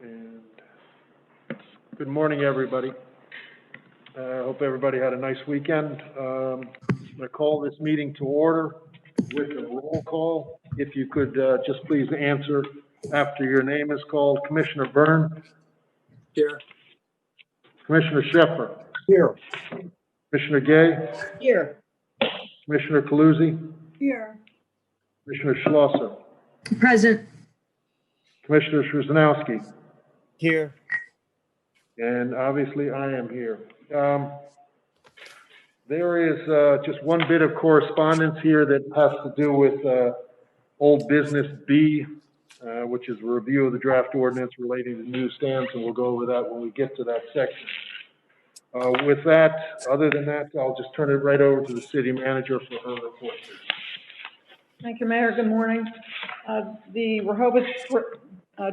And good morning, everybody. I hope everybody had a nice weekend. I'm going to call this meeting to order with a roll call. If you could just please answer after your name is called. Commissioner Byrne? Here. Commissioner Sheffer? Here. Commissioner Gay? Here. Commissioner Caluzzi? Here. Commissioner Schlosser? Present. Commissioner Szymanowski? Here. And obviously I am here. There is just one bit of correspondence here that has to do with old business B, which is a review of the draft ordinance relating to newsstands, and we'll go over that when we get to that section. With that, other than that, I'll just turn it right over to the city manager for her report. Thank you, Mayor. Good morning. The Rehoboth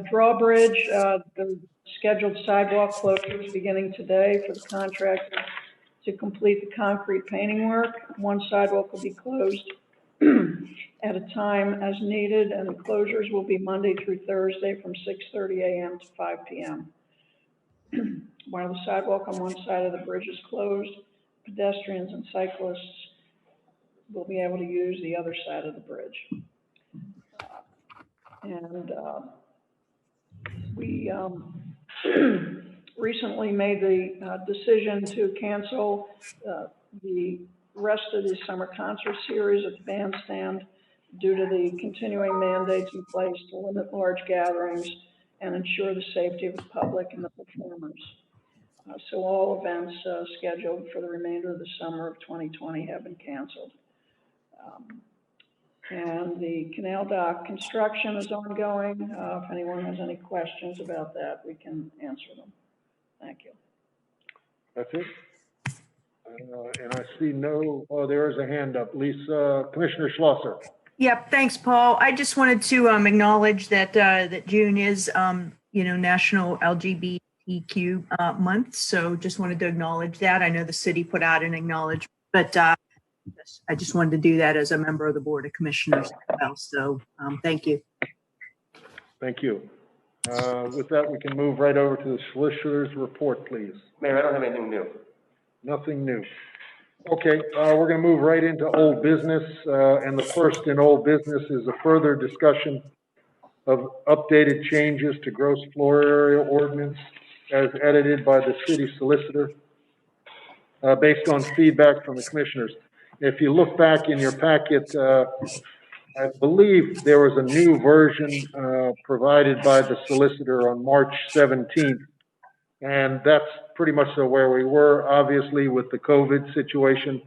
drawbridge, the scheduled sidewalk closures beginning today for the contractor to complete the concrete painting work. One sidewalk will be closed at a time as needed, and the closures will be Monday through Thursday from 6:30 a.m. to 5 p.m. While the sidewalk on one side of the bridge is closed, pedestrians and cyclists will be able to use the other side of the bridge. We recently made the decision to cancel the rest of the summer concert series at the bandstand due to the continuing mandates in place to limit large gatherings and ensure the safety of the public and the performers. So all events scheduled for the remainder of the summer of 2020 have been canceled. And the canal dock construction is ongoing. If anyone has any questions about that, we can answer them. Thank you. That's it? And I see there is a hand up. Lisa, Commissioner Schlosser. Yep. Thanks, Paul. I just wanted to acknowledge that that June is National LGBTQ month. So just wanted to acknowledge that. I know the city put out an acknowledgement, but I just wanted to do that as a member of the Board of Commissioners as well. So thank you. Thank you. With that, we can move right over to the solicitor's report, please. Mayor, I don't have anything new. Nothing new. Okay, we're going to move right into old business. And the first in old business is a further discussion of updated changes to gross floor area ordinance as edited by the city solicitor based on feedback from the commissioners. If you look back in your packet, I believe there was a new version provided by the solicitor on March 17th, and that's pretty much where we were. Obviously, with the COVID situation,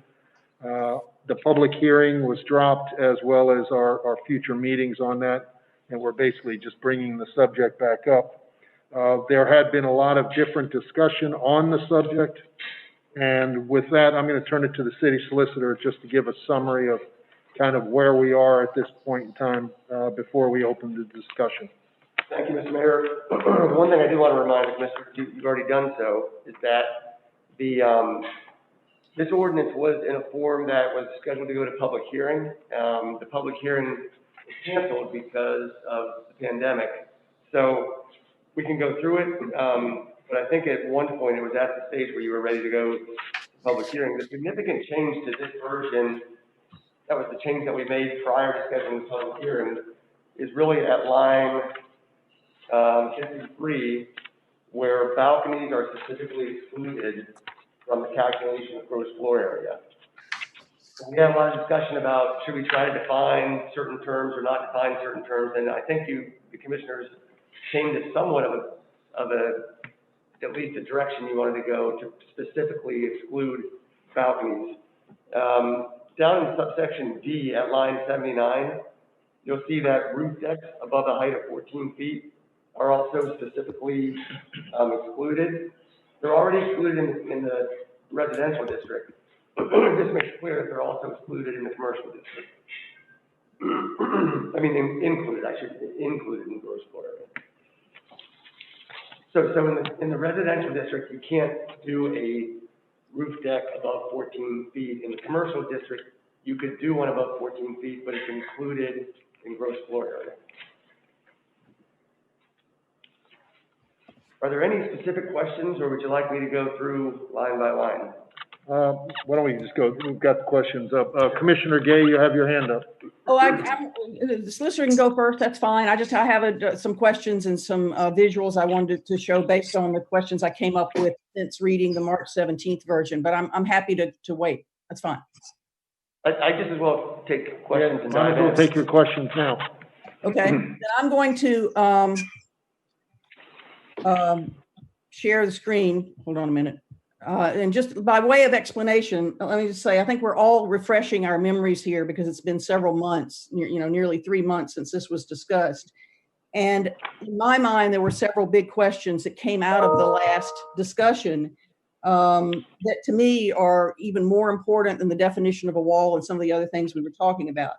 the public hearing was dropped as well as our future meetings on that, and we're basically just bringing the subject back up. There had been a lot of different discussion on the subject. And with that, I'm going to turn it to the city solicitor just to give a summary of kind of where we are at this point in time before we open the discussion. Thank you, Mr. Mayor. The one thing I do want to remind the commissioner, you've already done so, is that this ordinance was in a form that was scheduled to go to public hearing. The public hearing was canceled because of the pandemic. So we can go through it. But I think at one point it was at the stage where you were ready to go to public hearing. The significant change to this version, that was the change that we made prior to scheduling the public hearing, is really at line 53, where balconies are specifically excluded from the calculation of gross floor area. So we had a lot of discussion about should we try to define certain terms or not define certain terms, and I think the commissioners came to somewhat of at least a direction you wanted to go to specifically exclude balconies. Down in subsection D at line 79, you'll see that roof decks above a height of 14 feet are also specifically excluded. They're already excluded in the residential district. This makes it clear that they're also excluded in the commercial district. I mean, included in gross floor area. So in the residential district, you can't do a roof deck above 14 feet. In the commercial district, you could do one above 14 feet, but it's included in gross floor area. Are there any specific questions, or would you like me to go through line by line? Why don't we just go, we've got the questions up. Commissioner Gay, you have your hand up. Oh, the solicitor can go first, that's fine. I have some questions and some visuals I wanted to show based on the questions I came up with since reading the March 17th version, but I'm happy to wait. That's fine. I just as well take questions and Might as dive well in. take your questions now. Okay, then I'm going to share the screen. Hold on a minute. And just by way of explanation, let me just say, I think we're all refreshing our memories here because it's been several months, nearly 3 months since this was discussed. And in my mind, there were several big questions that came out of the last discussion that to me are even more important than the definition of a wall and some of the other things we were talking about.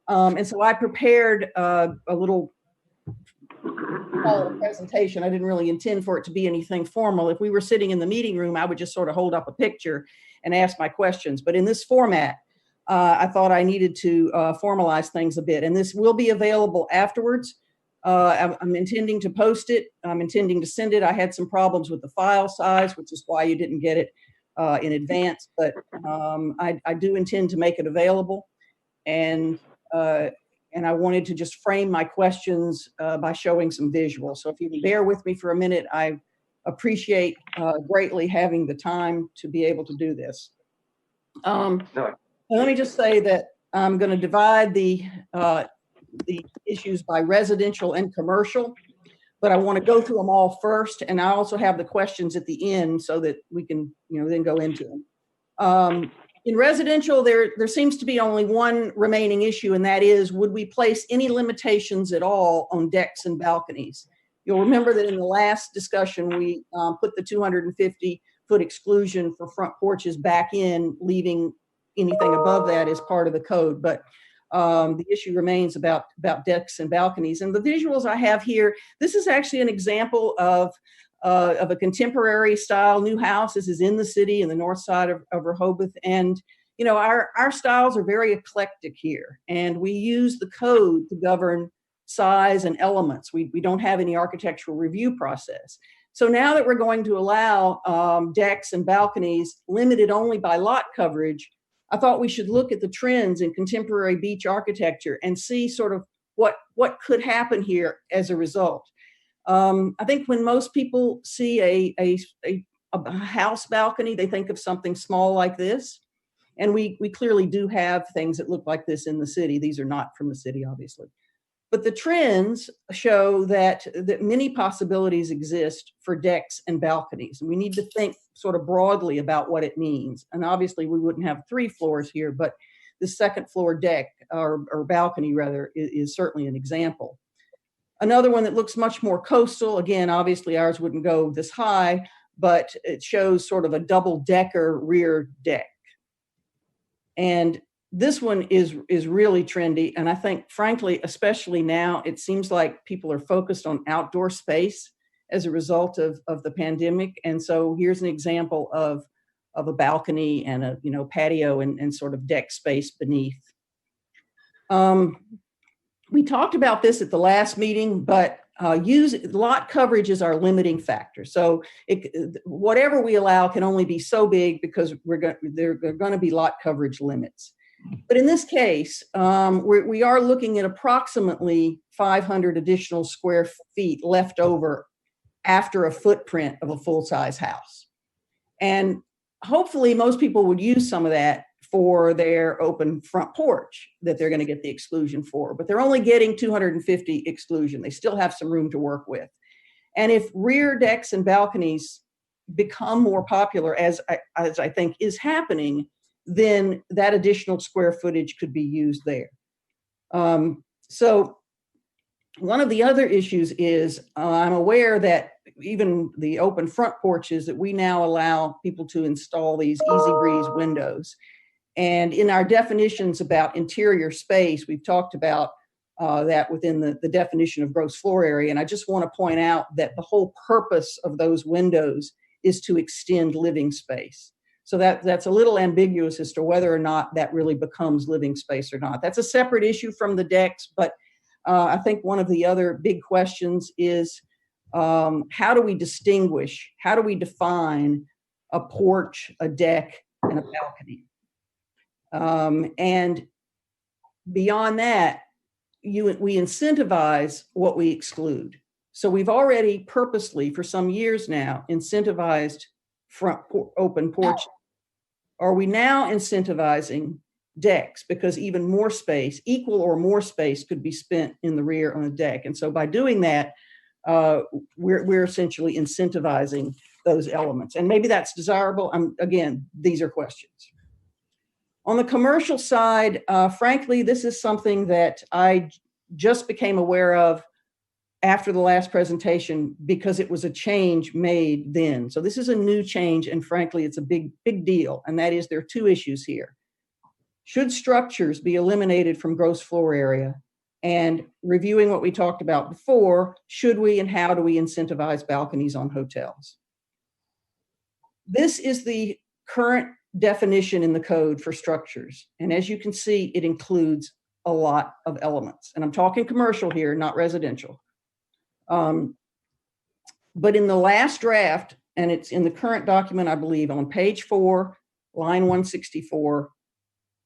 And so I prepared a little presentation. I didn't really intend for it to be anything formal. If we were sitting in the meeting room, I would just sort of hold up a picture and ask my questions. But in this format, I thought I needed to formalize things a bit. And this will be available afterwards. I'm intending to post it. I'm intending to send it. I had some problems with the file size, which is why you didn't get it in advance. But I do intend to make it available. And I wanted to just frame my questions by showing some visuals. So if you can bear with me for a minute, I appreciate greatly having the time to be able to do this. Let me just say that I'm going to divide the issues by residential and commercial, but I want to go through them all first. And I also have the questions at the end so that we can, then go into them. In residential, there seems to be only one remaining issue, and that is, would we place any limitations at all on decks and balconies? You'll remember that in the last discussion, we put the 250-foot exclusion for front porches back in, leaving anything above that as part of the code. But the issue remains about decks and balconies. And the visuals I have here, this is actually an example of a contemporary style new house. This is in the city in the north side of Rehoboth. And, our styles are very eclectic here. And we use the code to govern size and elements. We don't have any architectural review process. So now that we're going to allow decks and balconies limited only by lot coverage, I thought we should look at the trends in contemporary beach architecture and see sort of what could happen here as a result. I think when most people see a house balcony, they think of something small like this. And we clearly do have things that look like this in the city. These are not from the city, obviously. But the trends show that many possibilities exist for decks and balconies. And we need to think sort of broadly about what it means. And obviously we wouldn't have 3 floors here, but the second floor deck or balcony rather is certainly an example. Another one that looks much more coastal, again, obviously ours wouldn't go this high, but it shows sort of a double-decker rear deck. And this one is really trendy. And I think, frankly, especially now, it seems like people are focused on outdoor space as a result of the pandemic. And so here's an example of a balcony and a patio and sort of deck space beneath. We talked about this at the last meeting, but lot coverage is our limiting factor. So whatever we allow can only be so big because there are going to be lot coverage limits. But in this case, we are looking at approximately 500 additional square feet left over after a footprint of a full-size house. And hopefully most people would use some of that for their open front porch that they're going to get the exclusion for, but they're only getting 250 exclusion. They still have some room to work with. And if rear decks and balconies become more popular, as I think is happening, then that additional square footage could be used there. So one of the other issues is I'm aware that even the open front porches that we now allow people to install these easy breeze windows. And in our definitions about interior space, we've talked about that within the definition of gross floor area. And I just want to point out that the whole purpose of those windows is to extend living space. So that's a little ambiguous as to whether or not that really becomes living space or not. That's a separate issue from the decks, but I think one of the other big questions is how do we distinguish, how do we define a porch, a deck, and a balcony? And beyond that, we incentivize what we exclude. So we've already purposely, for some years now, incentivized open porches. Are we now incentivizing decks because even more space, equal or more space, could be spent in the rear on a deck? And so by doing that, we're essentially incentivizing those elements. And maybe that's desirable. Again, these are questions. On the commercial side, frankly, this is something that I just became aware of after the last presentation because it was a change made then. So this is a new change, and frankly, it's a big deal. And that is, there are two issues here. Should structures be eliminated from gross floor area? And reviewing what we talked about before, should we and how do we incentivize balconies on hotels? This is the current definition in the code for structures. And as you can see, it includes a lot of elements. And I'm talking commercial here, not residential. But in the last draft, and it's in the current document, I believe, on page 4, line 164,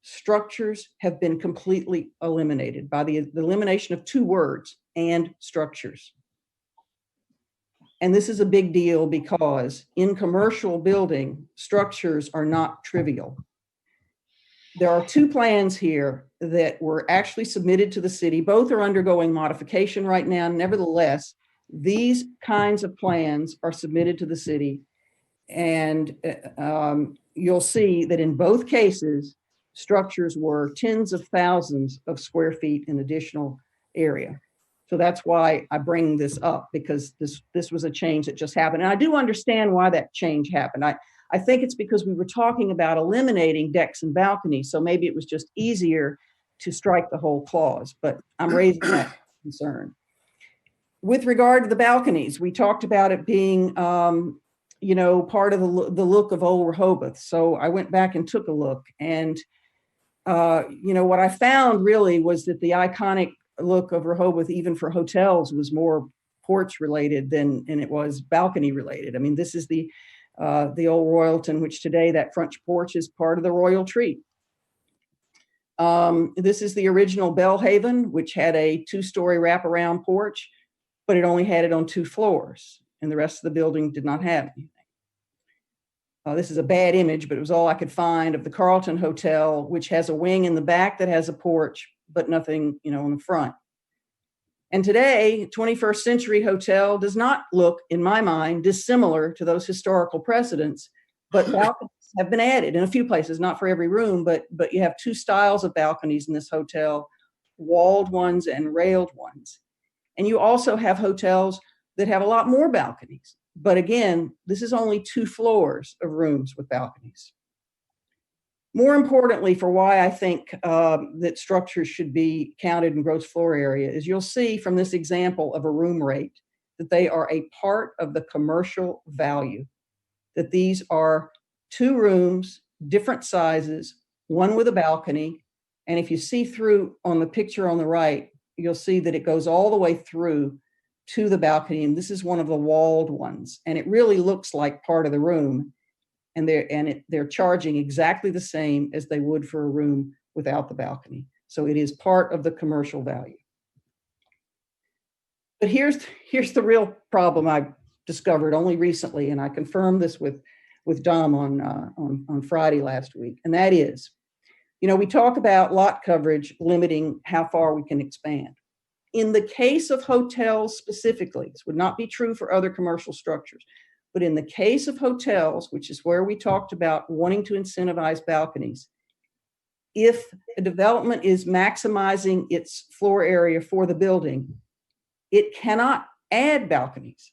structures have been completely eliminated by the elimination of 2 words, and structures. And this is a big deal because in commercial building, structures are not trivial. There are 2 plans here that were actually submitted to the city. Both are undergoing modification right now. Nevertheless, these kinds of plans are submitted to the city. And you'll see that in both cases, structures were tens of thousands of square feet in additional area. So that's why I bring this up, because this was a change that just happened. And I do understand why that change happened. I think it's because we were talking about eliminating decks and balconies. So maybe it was just easier to strike the whole clause, but I'm raising that concern. With regard to the balconies, we talked about it being, part of the look of old Rehoboth. So I went back and took a look, and what I found really was that the iconic look of Rehoboth, even for hotels, was more porch related than it was balcony related. I mean, this is the old Royalton, which today that front porch is part of the Royal Tree. This is the original Bellhaven, which had a 2-story wraparound porch, but it only had it on 2 floors, and the rest of the building did not have anything. This is a bad image, but it was all I could find of the Carlton Hotel, which has a wing in the back that has a porch, but nothing, on the front. And today, 21st century hotel does not look, in my mind, dissimilar to those historical precedents, but balconies have been added in a few places, not for every room, but you have 2 styles of balconies in this hotel, walled ones and railed ones. And you also have hotels that have a lot more balconies. But again, this is only 2 floors of rooms with balconies. More importantly, for why I think that structures should be counted in gross floor area is you'll see from this example of a room rate that they are a part of the commercial value, that these are 2 rooms, different sizes, one with a balcony. And if you see through on the picture on the right, you'll see that it goes all the way through to the balcony. And this is one of the walled ones. And it really looks like part of the room. And they're charging exactly the same as they would for a room without the balcony. So it is part of the commercial value. But here's the real problem I discovered only recently, and I confirmed this with Dom on Friday last week. And that is, we talk about lot coverage limiting how far we can expand. In the case of hotels specifically, this would not be true for other commercial structures. But in the case of hotels, which is where we talked about wanting to incentivize balconies, if a development is maximizing its floor area for the building, it cannot add balconies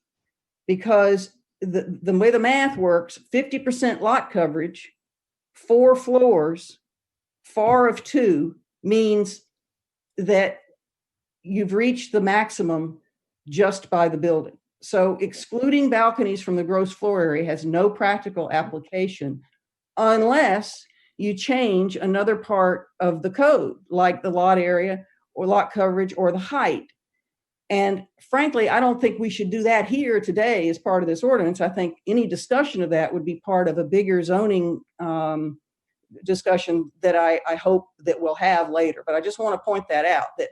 because the way the math works, 50% lot coverage, 4 floors, FAR of 2 means that you've reached the maximum just by the building. So excluding balconies from the gross floor area has no practical application unless you change another part of the code, like the lot area or lot coverage or the height. And frankly, I don't think we should do that here today as part of this ordinance. I think any discussion of that would be part of a bigger zoning discussion that I hope that we'll have later. But I just want to point that out, that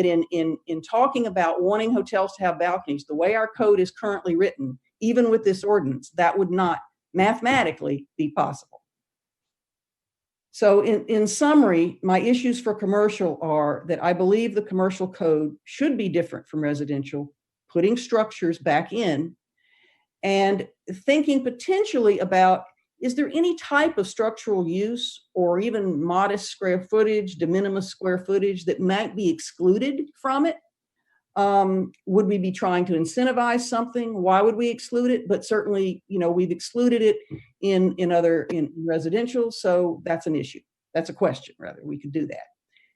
in talking about wanting hotels to have balconies, the way our code is currently written, even with this ordinance, that would not mathematically be possible. So in summary, my issues for commercial are that I believe the commercial code should be different from residential, putting structures back in, and thinking potentially about, is there any type of structural use or even modest square footage, de minimis square footage that might be excluded from it? Would we be trying to incentivize something? Why would we exclude it? But certainly, we've excluded it in residential, so that's an issue. That's a question, rather. We could do that.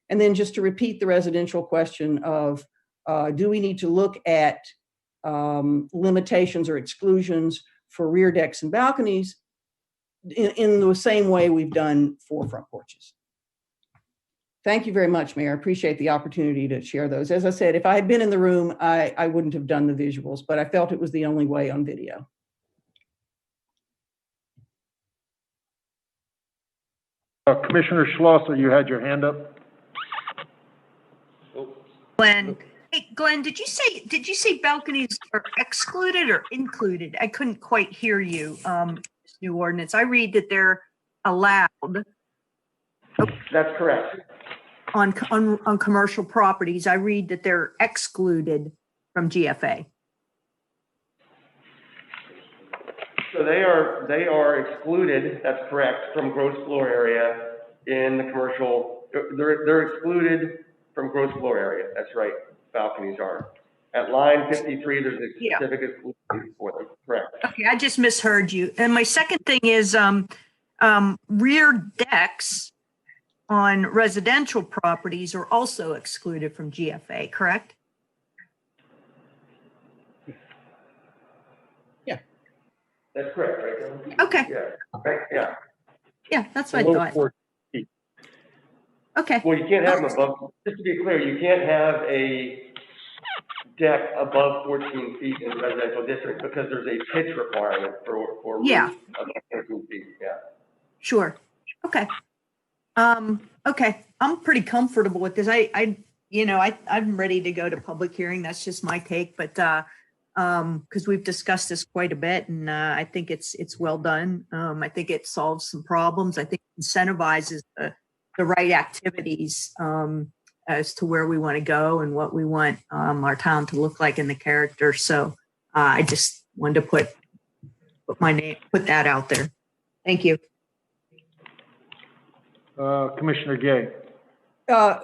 And then just to repeat the residential question of, do we need to look at limitations or exclusions for rear decks and balconies in the same way we've done for front porches? Thank you very much, Mayor. I appreciate the opportunity to share those. As I said, if I had been in the room, I wouldn't have done the visuals, but I felt it was the only way on video. Commissioner Schlosser, you had your hand up? Glenn, hey, Glenn, did you say balconies are excluded or included? I couldn't quite hear you. This new ordinance. I read that they're allowed. That's correct. On commercial properties. I read that they're excluded from GFA. So they are excluded, that's correct, from gross floor area in the commercial. They're excluded from gross floor area. That's right. Balconies are. At line 53, there's a specific exclusion for them. Correct. Okay, I just misheard you. And my second thing is rear decks on residential properties are also excluded from GFA, correct? Yeah. That's correct, right? Okay. Yeah. Right? Yeah. Yeah, that's what I Below thought. 4 feet. Okay. Well, you can't have them above, just to be clear, you can't have a deck above 14 feet in a residential district because there's a pitch requirement for Yeah. roof above 14 feet. Yeah. Sure. Okay. Okay. I'm pretty comfortable with this. I'm ready to go to public hearing. That's just my take, but because we've discussed this quite a bit, and I think it's well done. I think it solves some problems. I think it incentivizes the right activities as to where we want to go and what we want our town to look like in the character. So I just wanted to put that out there. Thank you. Commissioner Gay.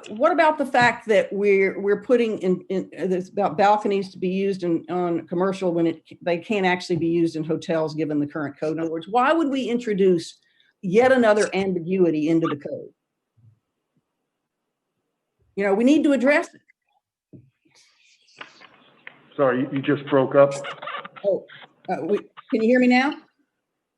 What about the fact that we're putting in this about balconies to be used on commercial when they can't actually be used in hotels given the current code? In other words, why would we introduce yet another ambiguity into the code? We need to address it. Sorry, you just broke up. Oh, can you hear me now?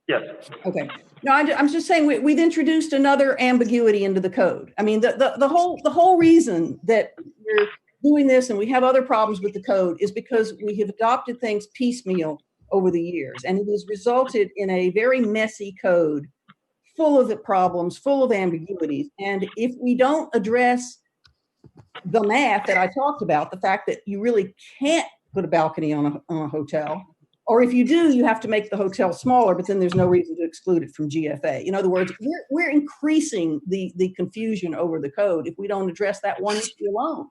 Yes. Okay. No, I'm just saying we've introduced another ambiguity into the code. I mean, the whole reason that we're doing this and we have other problems with the code is because we have adopted things piecemeal over the years, and it has resulted in a very messy code full of problems, full of ambiguities. And if we don't address the math that I talked about, the fact that you really can't put a balcony on a hotel, or if you do, you have to make the hotel smaller, but then there's no reason to exclude it from GFA. In other words, we're increasing the confusion over the code if we don't address that one issue alone.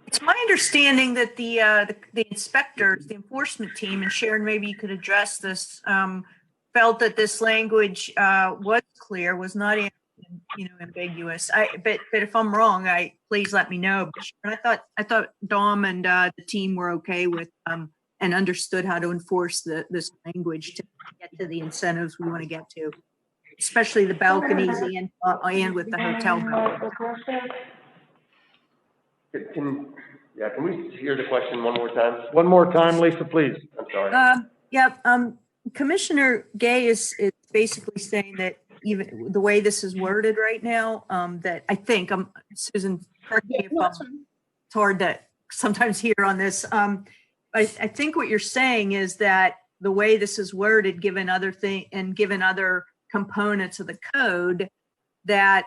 It's my understanding that the inspectors, the enforcement team, and Sharon, maybe you could address this, felt that this language was clear, was not ambiguous. But if I'm wrong, please let me know. But Sharon, I thought Dom and the team were okay with and understood how to enforce this language to get to the incentives we want to get to, especially the balconies and with the hotel. Can we hear the question one more time? One more time, Lisa, please. I'm sorry. Commissioner Gay is basically saying that even the way this is worded right now, that I think, Susan, correct me if it's hard sometimes hear on this. I think what you're saying is that the way this is worded, given other components of the code, that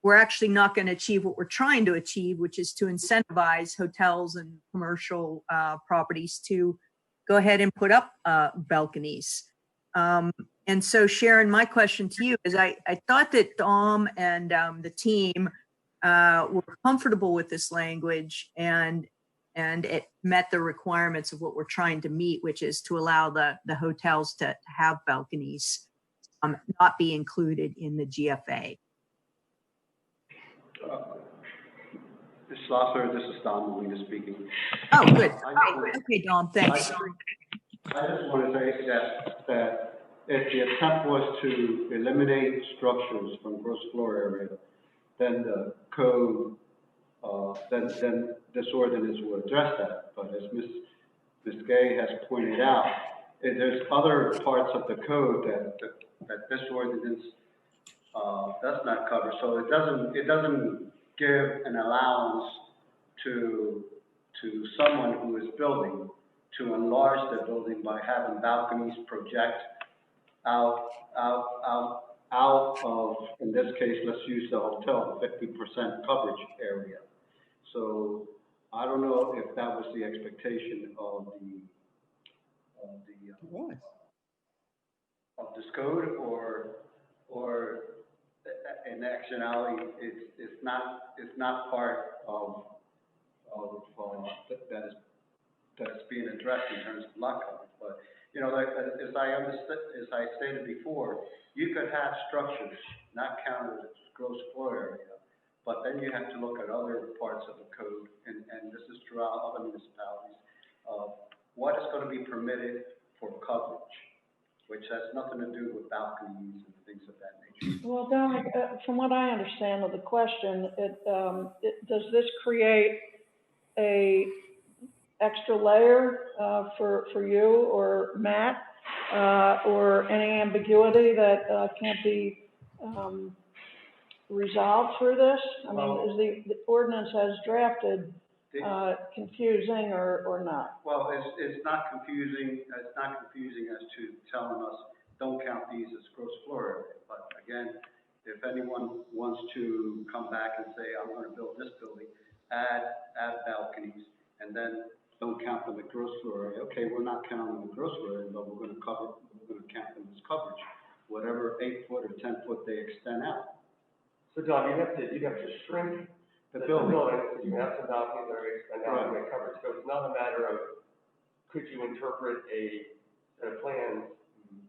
we're actually not going to achieve what we're trying to achieve, which is to incentivize hotels and commercial properties to go ahead and put up balconies. And so, Sharon, my question to you is, I thought that Dom and the team were comfortable with this language, and it met the requirements of what we're trying to meet, which is to allow the hotels to have balconies not be included in the GFA. Ms. Schlosser, this is Don Molina speaking. Oh, good. Okay, Dom, thanks. I just want to say that if the attempt was to eliminate structures from gross floor area, then the code, then this ordinance will address that. But as Ms. Gay has pointed out, there's other parts of the code that this ordinance does not cover. So it doesn't give an allowance to someone who is building to enlarge their building by having balconies project out of, in this case, let's use the hotel, 50% coverage area. So I don't know if that was the expectation of this code, or in actuality, it's not part of that's being addressed in terms of lot coverage. But you know, like, as I stated before, you could have structures not counted as gross floor area, but then you have to look at other parts of the code, and this is throughout other municipalities, of what is going to be permitted for coverage, which has nothing to do with balconies and things of that nature. Well, Dominic, from what I understand of the question, does this create a extra layer for you or Matt, or any ambiguity that can't be resolved through this? I mean, is the ordinance as drafted confusing or not? Well, it's not confusing. It's not confusing as to telling us don't count these as gross floor area. But again, if anyone wants to come back and say I'm going to build this building, add balconies, and then don't count them at gross floor area. Okay, we're not counting them at gross floor area, but we're going to count them as coverage, whatever 8 foot or 10 foot they extend out. So Don, you'd have to shrink the building. You have some balconies that are extended out and make coverage. So it's not a matter of could you interpret a set of plans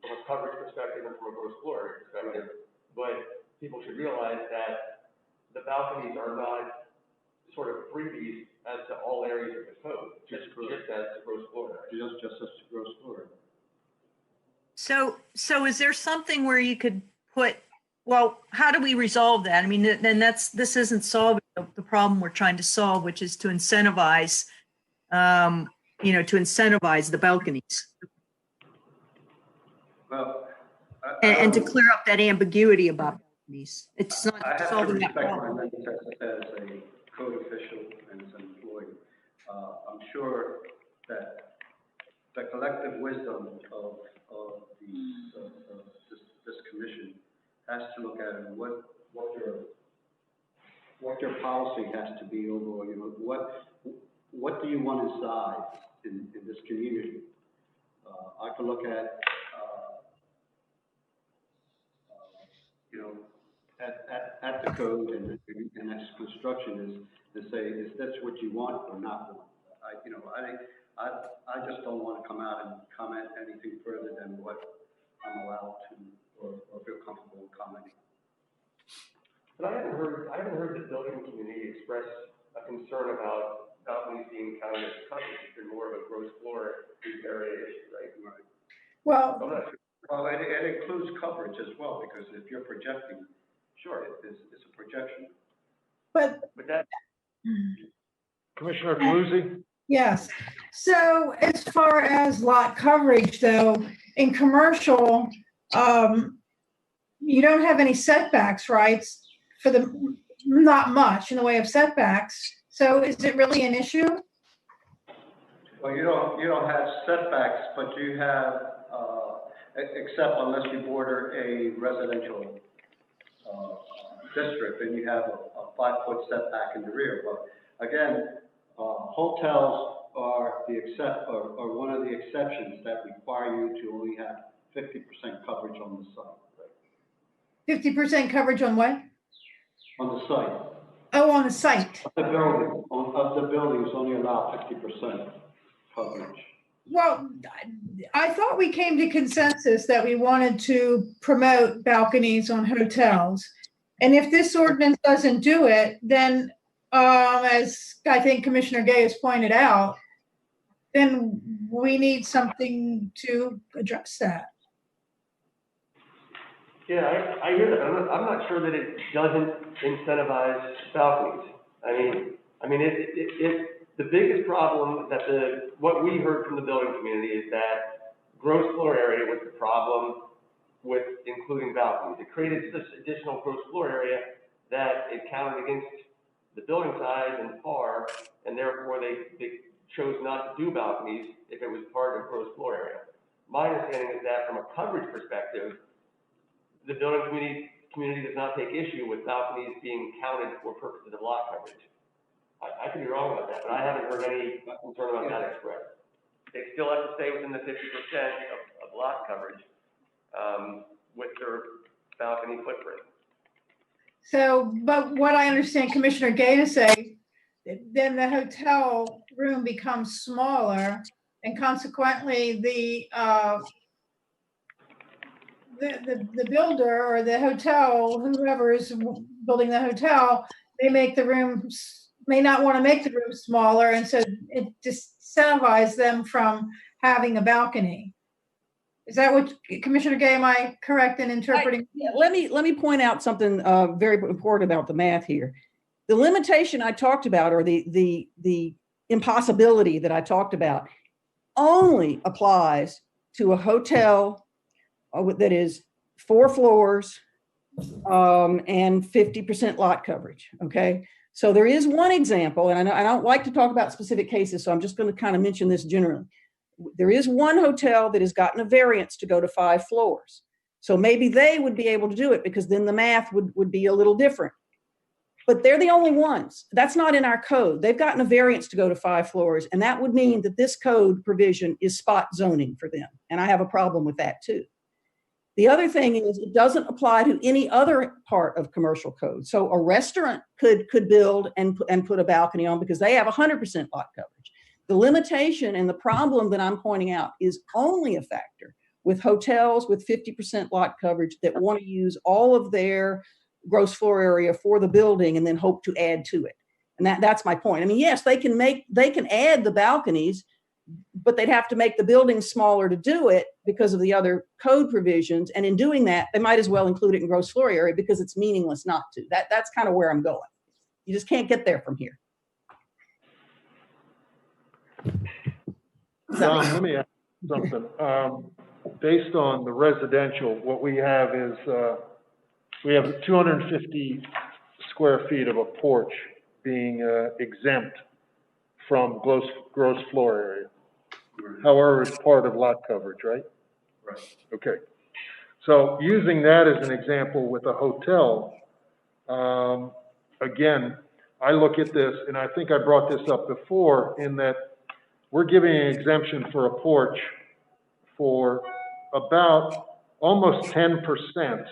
from a coverage perspective and from a gross floor area perspective, but people should realize that the balconies are not sort of freebies as to all areas of the code, just as to gross floor area. Just as to gross floor area. So is there something where you could put, well, how do we resolve that? I mean, then this isn't solving the problem we're trying to solve, which is to incentivize, to incentivize the balconies. Well, and to clear up that ambiguity about balconies. It's not solving that problem. I have to respect my as a code official and as an employee. I'm sure that the collective wisdom of this commission has to look at what their policy has to be overall. You know, what do you want inside in this community? I could look at at the code and its construction is to say, is this what you want or not want? I just don't want to come out and comment anything further than what I'm allowed to or feel comfortable commenting. But I haven't heard the building community express a concern about balconies being counted as coverage. It's been more of a gross floor area issue, right? Right. Well, Well, it includes coverage as well, because if you're projecting, sure, it's a projection. but that. Commissioner Paluzzi? Yes. So as far as lot coverage, though, in commercial, you don't have any setbacks, right? Not much in the way of setbacks. So is it really an issue? Well, you don't have setbacks, but you have, except unless you border a residential, district, then you have a 5-foot setback in the rear. But again, hotels are are one of the exceptions that require you to only have 50% coverage on the site. 50% coverage on what? On the site. Oh, on the site. Of the buildings only allow 50% coverage. Well, I thought we came to consensus that we wanted to promote balconies on hotels. And if this ordinance doesn't do it, then as I think Commissioner Gay has pointed out, then we need something to address that. Yeah, I hear that. I'm not sure that it doesn't incentivize balconies. I mean, the biggest problem that what we heard from the building community is that gross floor area was the problem with including balconies. It created this additional gross floor area that it counted against the building size and FAR, and therefore they chose not to do balconies if it was part of gross floor area. My understanding is that from a coverage perspective, the building community does not take issue with balconies being counted for purposes of lot coverage. I could be wrong about that, but I haven't heard any concern about that expressed. They still have to stay within the 50% of lot coverage with their balcony footprint. So, but what I understand Commissioner Gay to say, then the hotel room becomes smaller, and consequently the builder or the hotel, whoever is building the hotel, may not want to make the room smaller, and so it disincentivizes them from having a balcony. Is that what, Commissioner Gay, am I correct in interpreting? Let me point out something very important about the math here. The limitation I talked about, or the impossibility that I talked about, only applies to a hotel that is 4 floors and 50% lot coverage. Okay, so there is one example, and I don't like to talk about specific cases, so I'm just going to kind of mention this generally. There is one hotel that has gotten a variance to go to 5 floors. So maybe they would be able to do it because then the math would be a little different. But they're the only ones. That's not in our code. They've gotten a variance to go to 5 floors, and that would mean that this code provision is spot zoning for them. And I have a problem with that too. The other thing is it doesn't apply to any other part of commercial code. So a restaurant could build and put a balcony on because they have 100% lot coverage. The limitation and the problem that I'm pointing out is only a factor with hotels with 50% lot coverage that want to use all of their gross floor area for the building and then hope to add to it. And that's my point. I mean, yes, they can add the balconies, but they'd have to make the building smaller to do it because of the other code provisions. And in doing that, they might as well include it in gross floor area because it's meaningless not to. That's kind of where I'm going. You just can't get there from here. John, let me ask you something. Based on the residential, what we have is, we have 250 square feet of a porch being exempt from gross floor area. However, it's part of lot coverage, right? Right. Okay. So using that as an example with a hotel, again, I look at this, and I think I brought this up before, in that we're giving an exemption for a porch for about almost 10%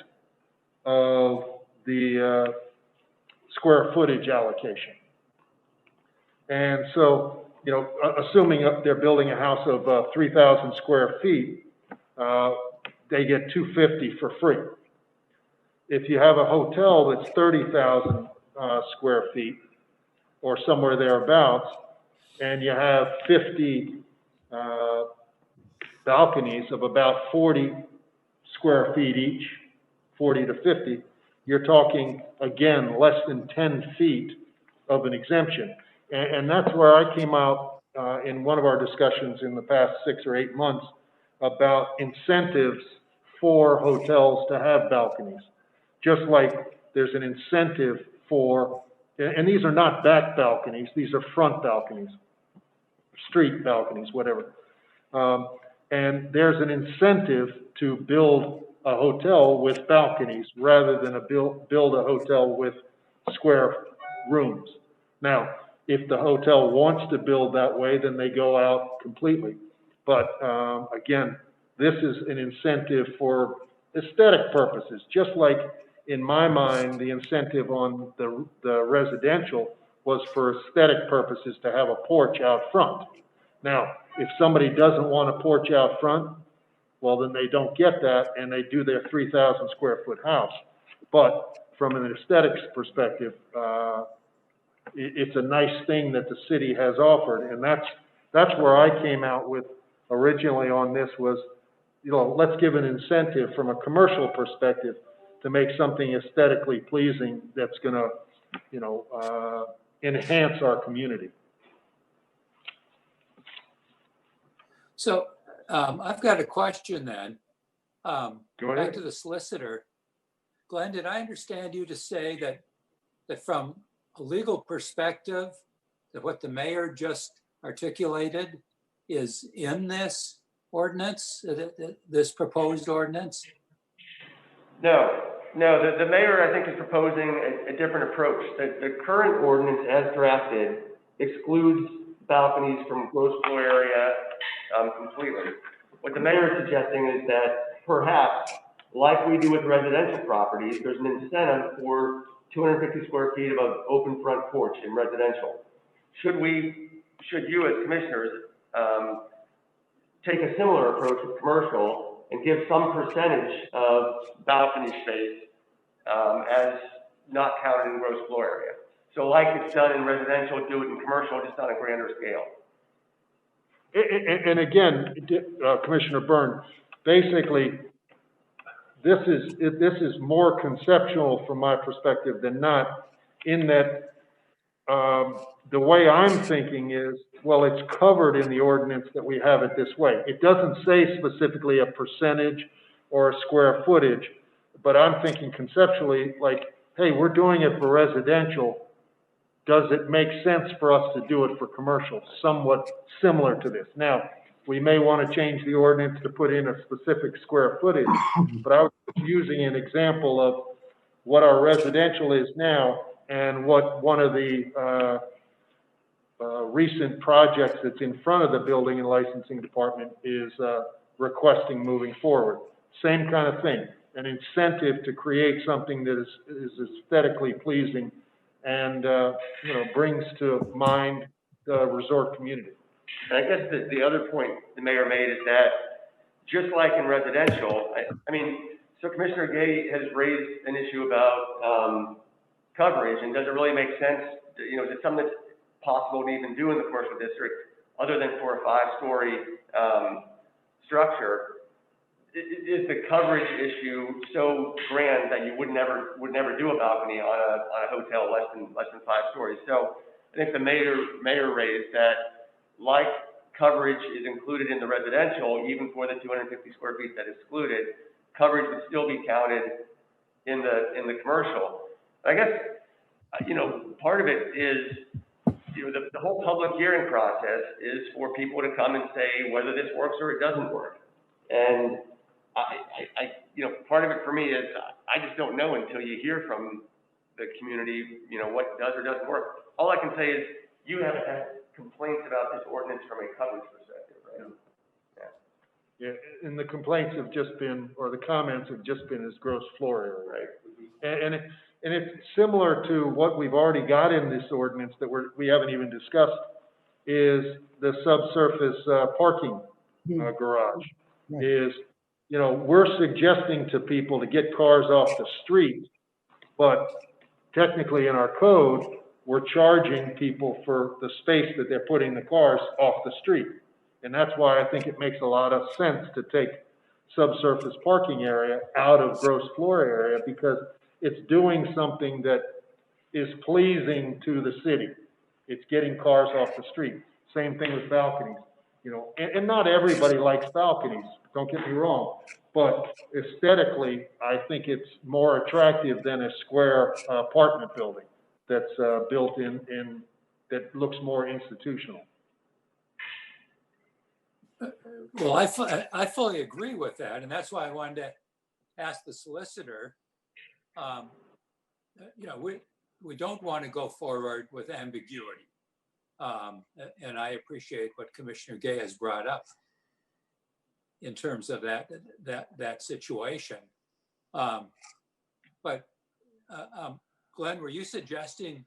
of the square footage allocation. And so, you know, assuming they're building a house of 3,000 square feet, they get 250 for free. If you have a hotel that's 30,000 square feet or somewhere thereabouts, and you have 50 balconies of about 40 square feet each, 40 to 50, you're talking, again, less than 10 feet of an exemption. And that's where I came out in one of our discussions in the past 6 or 8 months about incentives for hotels to have balconies. Just like there's an incentive for, and these are not back balconies, these are front balconies. street balconies, whatever. And there's an incentive to build a hotel with balconies rather than build a hotel with square rooms. Now, if the hotel wants to build that way, then they go out completely. But again, this is an incentive for aesthetic purposes, just like in my mind, the incentive on the residential was for aesthetic purposes to have a porch out front. Now, if somebody doesn't want a porch out front, well, then they don't get that and they do their 3,000 square foot house. But from an aesthetics perspective, it's a nice thing that the city has offered. And that's where I came out with originally on this was, you know, let's give an incentive from a commercial perspective to make something aesthetically pleasing that's going to, you know, enhance our community. So I've got a question then. Go Back ahead. to the solicitor. Glenn, did I understand you to say that from a legal perspective, that what the mayor just articulated is in this ordinance, this proposed ordinance? No, the mayor, I think, is proposing a different approach. The current ordinance as drafted excludes balconies from gross floor area completely. What the mayor is suggesting is that perhaps, like we do with residential properties, there's an incentive for 250 square feet of an open front porch in residential. Should you as commissioners take a similar approach with commercial and give some percentage of balcony space as not counted in gross floor area? So like it's done in residential, do it in commercial, just on a grander scale. And again, Commissioner Byrne, basically, this is more conceptual from my perspective than not, in that the way I'm thinking is, well, it's covered in the ordinance that we have it this way. It doesn't say specifically a percentage or a square footage, but I'm thinking conceptually, like, hey, we're doing it for residential. Does it make sense for us to do it for commercial? Somewhat similar to this. Now, we may want to change the ordinance to put in a specific square footage, but I was using an example of what our residential is now and what one of the recent projects that's in front of the Building and Licensing Department is requesting moving forward. Same kind of thing, an incentive to create something that is aesthetically pleasing and you know, brings to mind the resort community. And I guess the other point the mayor made is that just like in residential, I mean, so Commissioner Gay has raised an issue about coverage, and does it really make sense, you know, is it something that's possible to even do in the commercial district other than for a 5-story structure? Is the coverage issue so grand that you would never do a balcony on a hotel less than 5 stories? So I think the mayor raised that, like coverage is included in the residential, even for the 250 square feet that is excluded, coverage would still be counted in the commercial. I guess, you know, part of it is, you know, the whole public hearing process is for people to come and say whether this works or it doesn't work. And I you know, part of it for me is I just don't know until you hear from the community, you know, what does or doesn't work. All I can say is you haven't had complaints about this ordinance from a coverage perspective, right? Yeah, and the complaints have just been, or the comments have just been as gross floor area. Right. And it's similar to what we've already got in this ordinance that we haven't even discussed, is the subsurface parking garage. Right. Is, you know, we're suggesting to people to get cars off the street, but technically in our code, we're charging people for the space that they're putting the cars off the street. And that's why I think it makes a lot of sense to take subsurface parking area out of gross floor area, because it's doing something that is pleasing to the city. It's getting cars off the street. Same thing with balconies. You know, and not everybody likes balconies, don't get me wrong, but aesthetically, I think it's more attractive than a square apartment building that's built in that looks more institutional. Well, I fully agree with that, and that's why I wanted to ask the solicitor. You know, we don't want to go forward with ambiguity. And I appreciate what Commissioner Gay has brought up in terms of that situation. But Glenn, were you suggesting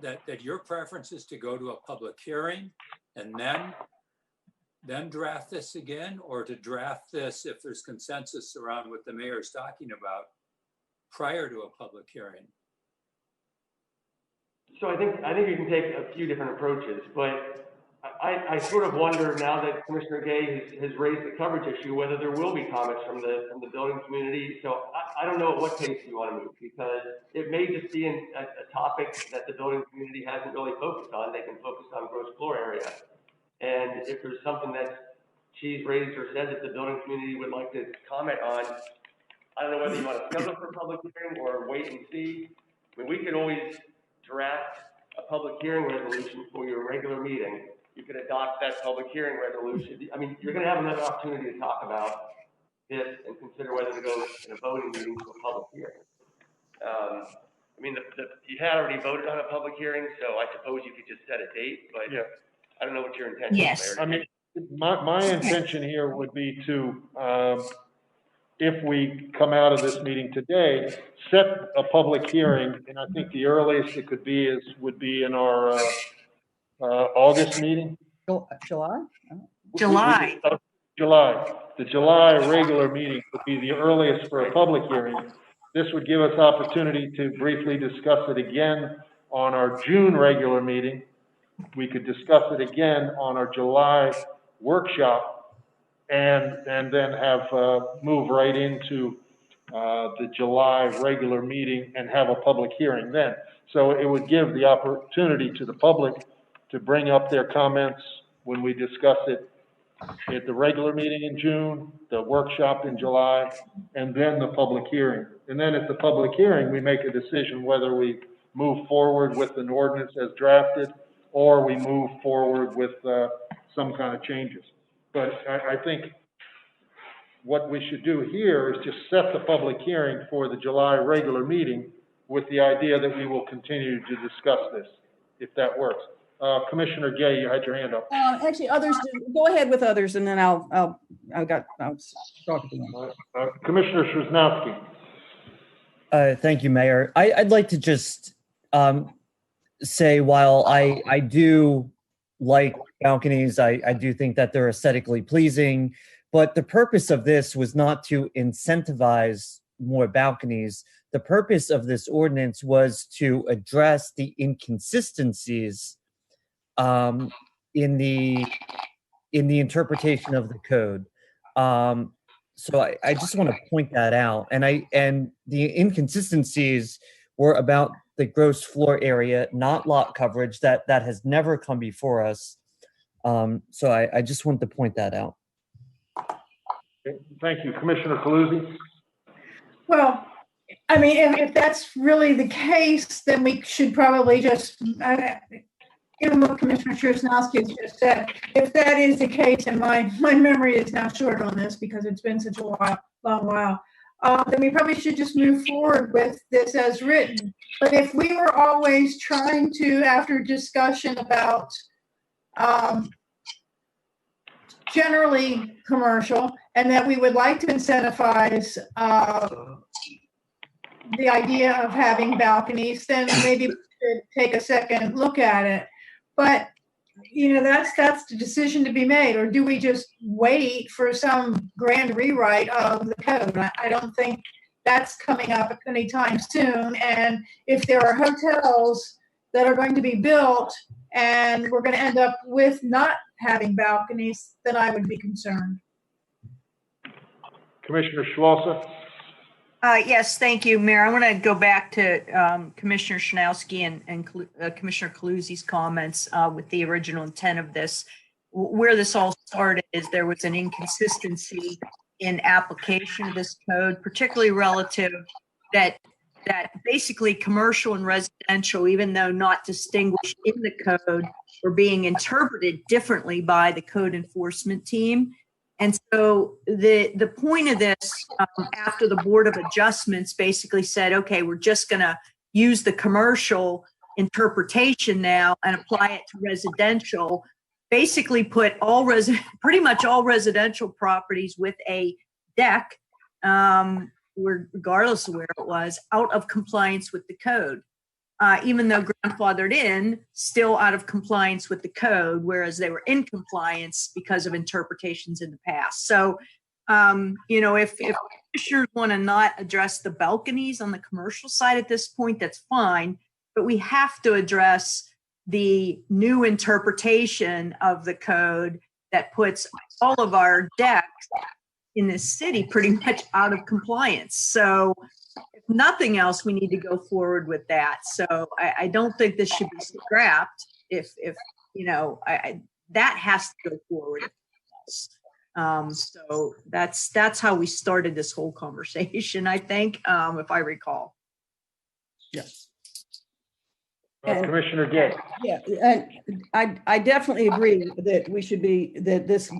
that your preference is to go to a public hearing and then draft this again, or to draft this, if there's consensus around what the mayor is talking about, prior to a public hearing? So I think you can take a few different approaches, but I sort of wonder now that Commissioner Gay has raised the coverage issue, whether there will be comments from the building community. So I don't know at what pace you want to move, because it may just be a topic that the building community hasn't really focused on. They can focus on gross floor area. And if there's something that she's raised or said that the building community would like to comment on, I don't know whether you want to schedule for a public hearing or wait and see. I mean, we could always draft a public hearing resolution for your regular meeting. You could adopt that public hearing resolution. I mean, you're going to have another opportunity to talk about this and consider whether to go in a voting meeting to a public hearing. I mean, you had already voted on a public hearing, so I suppose you could just set a date, but yeah. I don't know what your intention is. Yes. I mean, my intention here would be to, if we come out of this meeting today, set a public hearing, and I think the earliest it could be would be in our August meeting. July? July. July. The July regular meeting would be the earliest for a public hearing. This would give us opportunity to briefly discuss it again on our June regular meeting. We could discuss it again on our July workshop, and then have move right into the July regular meeting and have a public hearing then. So it would give the opportunity to the public to bring up their comments when we discuss it at the regular meeting in June, the workshop in July, and then the public hearing. And then at the public hearing, we make a decision whether we move forward with an ordinance as drafted, or we move forward with some kind of changes. But I think what we should do here is just set the public hearing for the July regular meeting with the idea that we will continue to discuss this, if that works. Commissioner Gay, you had your hand up. Actually, others, go ahead with others, and then I'll talk at the end. Commissioner Szymanski. Thank you, Mayor. I'd like to just say, while I do like balconies, I do think that they're aesthetically pleasing, but the purpose of this was not to incentivize more balconies. The purpose of this ordinance was to address the inconsistencies in the interpretation of the code. So I just want to point that out. And the inconsistencies were about the gross floor area, not lot coverage. That has never come before us. So I just wanted to point that out. Okay, thank you. Commissioner Calusi. Well, I mean, if that's really the case, then we should probably just, given what Commissioner Szymanski has just said, if that is the case, and my memory is now short on this because it's been such a long while, then we probably should just move forward with this as written. But if we were always trying to, after discussion about generally commercial, and that we would like to incentivize the idea of having balconies, then maybe we should take a second look at it. But, you know, that's the decision to be made. Or do we just wait for some grand rewrite of the code? I don't think that's coming up anytime soon. And if there are hotels that are going to be built and we're going to end up with not having balconies, then I would be concerned. Commissioner Schwalza. Yes, thank you, Mayor. I want to go back to Commissioner Szymanski and Commissioner Calusi's comments with the original intent of this. Where this all started is there was an inconsistency in application of this code, particularly relative that that basically commercial and residential, even though not distinguished in the code, were being interpreted differently by the code enforcement team. And so the point of this, after the Board of Adjustments basically said, okay, we're just going to use the commercial interpretation now and apply it to residential, basically put pretty much all residential properties with a deck, regardless of where it was, out of compliance with the code. Even though grandfathered in, still out of compliance with the code, whereas they were in compliance because of interpretations in the past. So, if commissioners want to not address the balconies on the commercial side at this point, that's fine, but we have to address the new interpretation of the code that puts all of our decks in this city pretty much out of compliance. So, if nothing else, we need to go forward with that. So I don't think this should be scrapped. If that has to go forward. So that's how we started this whole conversation, I think, if I recall. Yes. Commissioner Gay. Yeah, and I definitely agree that this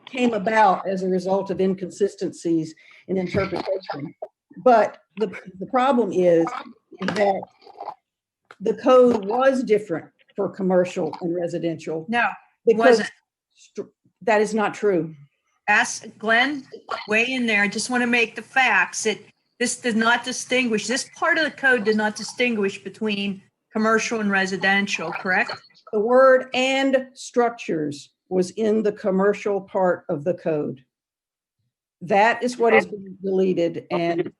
came about as a result of inconsistencies in interpretation. But the problem is that the code was different for commercial and residential. No, it wasn't. That is not true. Ask Glenn, weigh in there. I just want to make the facts. This does not distinguish, this part of the code did not distinguish between commercial and residential, correct? The word "and structures" was in the commercial part of the code. That is what has been deleted. And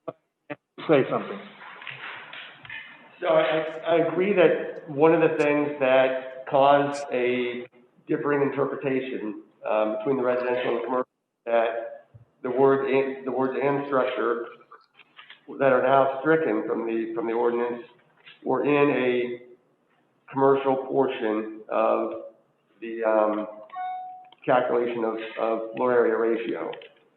say something. So I agree that one of the things that caused a differing interpretation between the residential and the commercial, that the words "and structure" that are now stricken from the ordinance were in a commercial portion of the calculation of floor area ratio.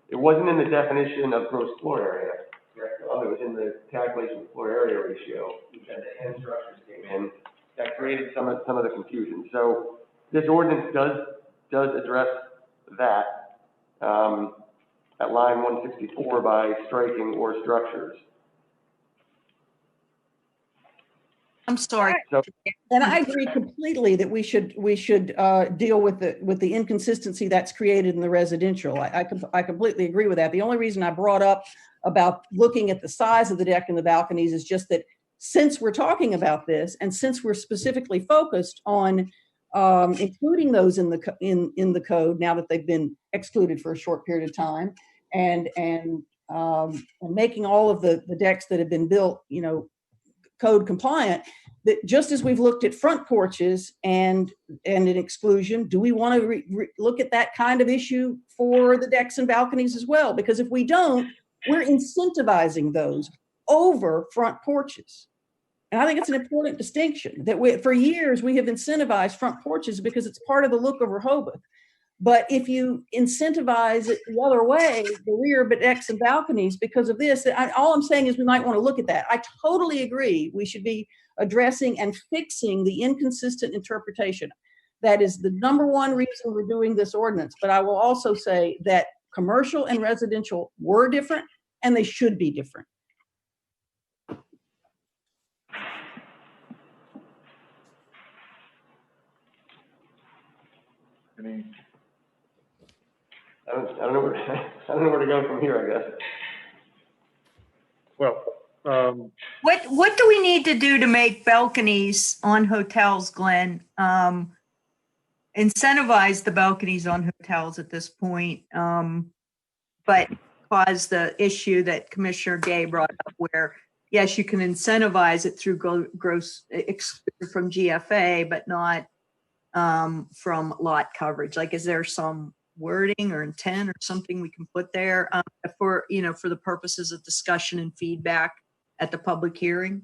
It wasn't in the definition of gross floor area. Correct. It was in the calculation of floor area ratio, and the "and structures" came in. That created some of the confusion. So this ordinance does address that at line 164 by striking "or structures." I'm sorry. And I agree completely that we should deal with the inconsistency that's created in the residential. I completely agree with that. The only reason I brought up about looking at the size of the deck and the balconies is just that since we're talking about this, and since we're specifically focused on including those in the code now that they've been excluded for a short period of time, and making all of the decks that have been built, code compliant, that just as we've looked at front porches and an exclusion, do we want to look at that kind of issue for the decks and balconies as well? Because if we don't, we're incentivizing those over front porches. And I think it's an important distinction that for years we have incentivized front porches because it's part of the look of Rehoboth. But if you incentivize it the other way, the rear decks and balconies, because of this, all I'm saying is we might want to look at that. I totally agree. We should be addressing and fixing the inconsistent interpretation. That is the number one reason we're doing this ordinance. But I will also say that commercial and residential were different, and they should be different. I don't know where to go from here, I guess. Well, What do we need to do to make balconies on hotels, Glenn? Incentivize the balconies on hotels at this point, but cause the issue that Commissioner Gay brought up where, yes, you can incentivize it through gross exclusion from GFA, but not from lot coverage. Like, is there some wording or intent or something we can put there for the purposes of discussion and feedback at the public hearing?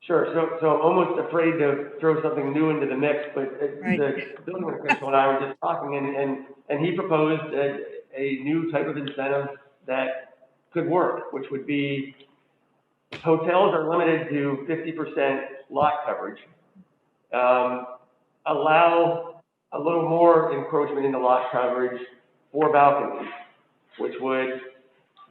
Sure. So I'm almost afraid to throw something new into the mix, but Right. The building official and I were just talking, and he proposed a new type of incentive that could work, which would be hotels are limited to 50% lot coverage. Allow a little more encroachment into lot coverage for balconies, which would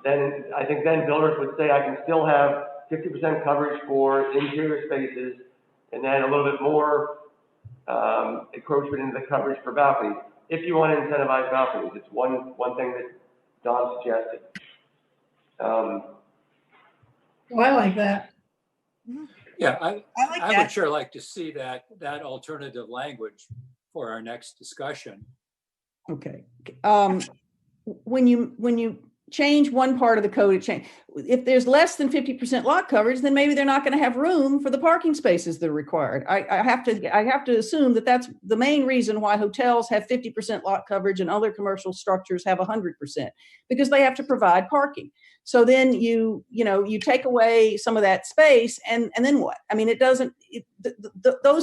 then, I think then builders would say, I can still have 50% coverage for interior spaces and then a little bit more encroachment into the coverage for balconies. If you want to incentivize balconies, it's one thing that Don suggested. Well, I like that. Yeah, I like I would that. sure like to see that alternative language for our next discussion. Okay. When you change one part of the code, if there's less than 50% lot coverage, then maybe they're not going to have room for the parking spaces that are required. I have to assume that that's the main reason why hotels have 50% lot coverage and other commercial structures have 100%, because they have to provide parking. So then you take away some of that space, and then what? I mean, those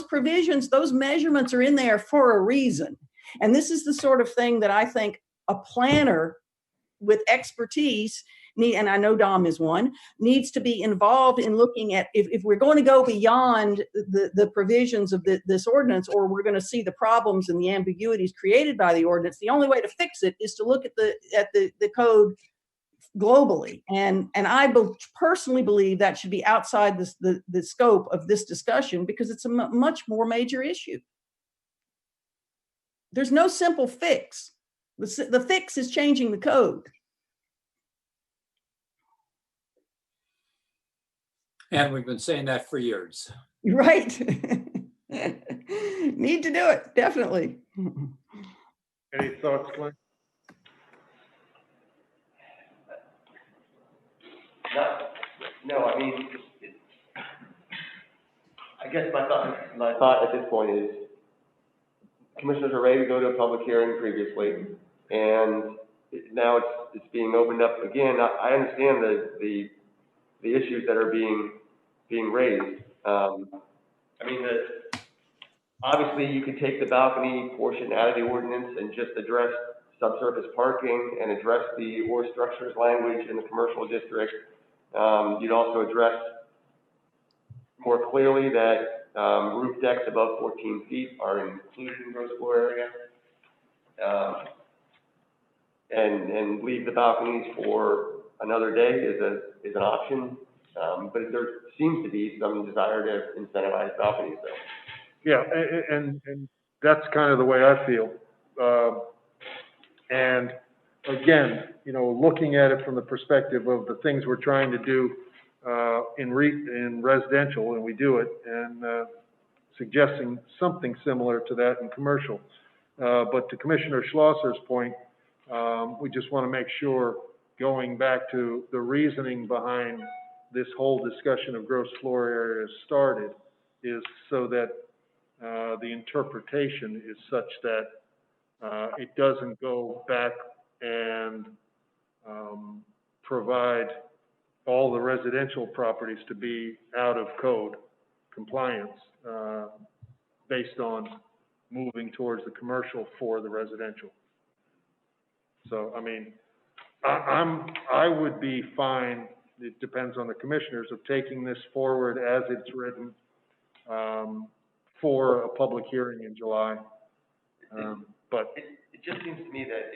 provisions, those measurements are in there for a reason. And this is the sort of thing that I think a planner with expertise, and I know Dom is one, needs to be involved in looking at if we're going to go beyond the provisions of this ordinance, or we're going to see the problems and the ambiguities created by the ordinance. The only way to fix it is to look at the code globally. And I personally believe that should be outside the scope of this discussion, because it's a much more major issue. There's no simple fix. The fix is changing the code. And we've been saying that for years. Right. Need to do it, definitely. Any thoughts, Glenn? No, I mean, I guess my thought at this point is commissioners are ready to go to a public hearing previously, and now it's being opened up again. I understand the issues that are being raised. I mean, obviously you could take the balcony portion out of the ordinance and just address subsurface parking and address the or structures language in the commercial district. You'd also address more clearly that roof decks above 14 feet are included in gross floor area, and leave the balconies for another day is an option. But there seems to be some desire to incentivize balconies, though. Yeah, and that's kind of the way I feel. And again, looking at it from the perspective of the things we're trying to do in residential, and we do it, and suggesting something similar to that in commercial. But to Commissioner Schlosser's point, we just want to make sure, going back to the reasoning behind this whole discussion of gross floor area started, is so that the interpretation is such that it doesn't go back and provide all the residential properties to be out of code compliance based on moving towards the commercial for the residential. So, I mean, I would be fine, it depends on the commissioners, of taking this forward as it's written for a public hearing in July. But it just seems to me that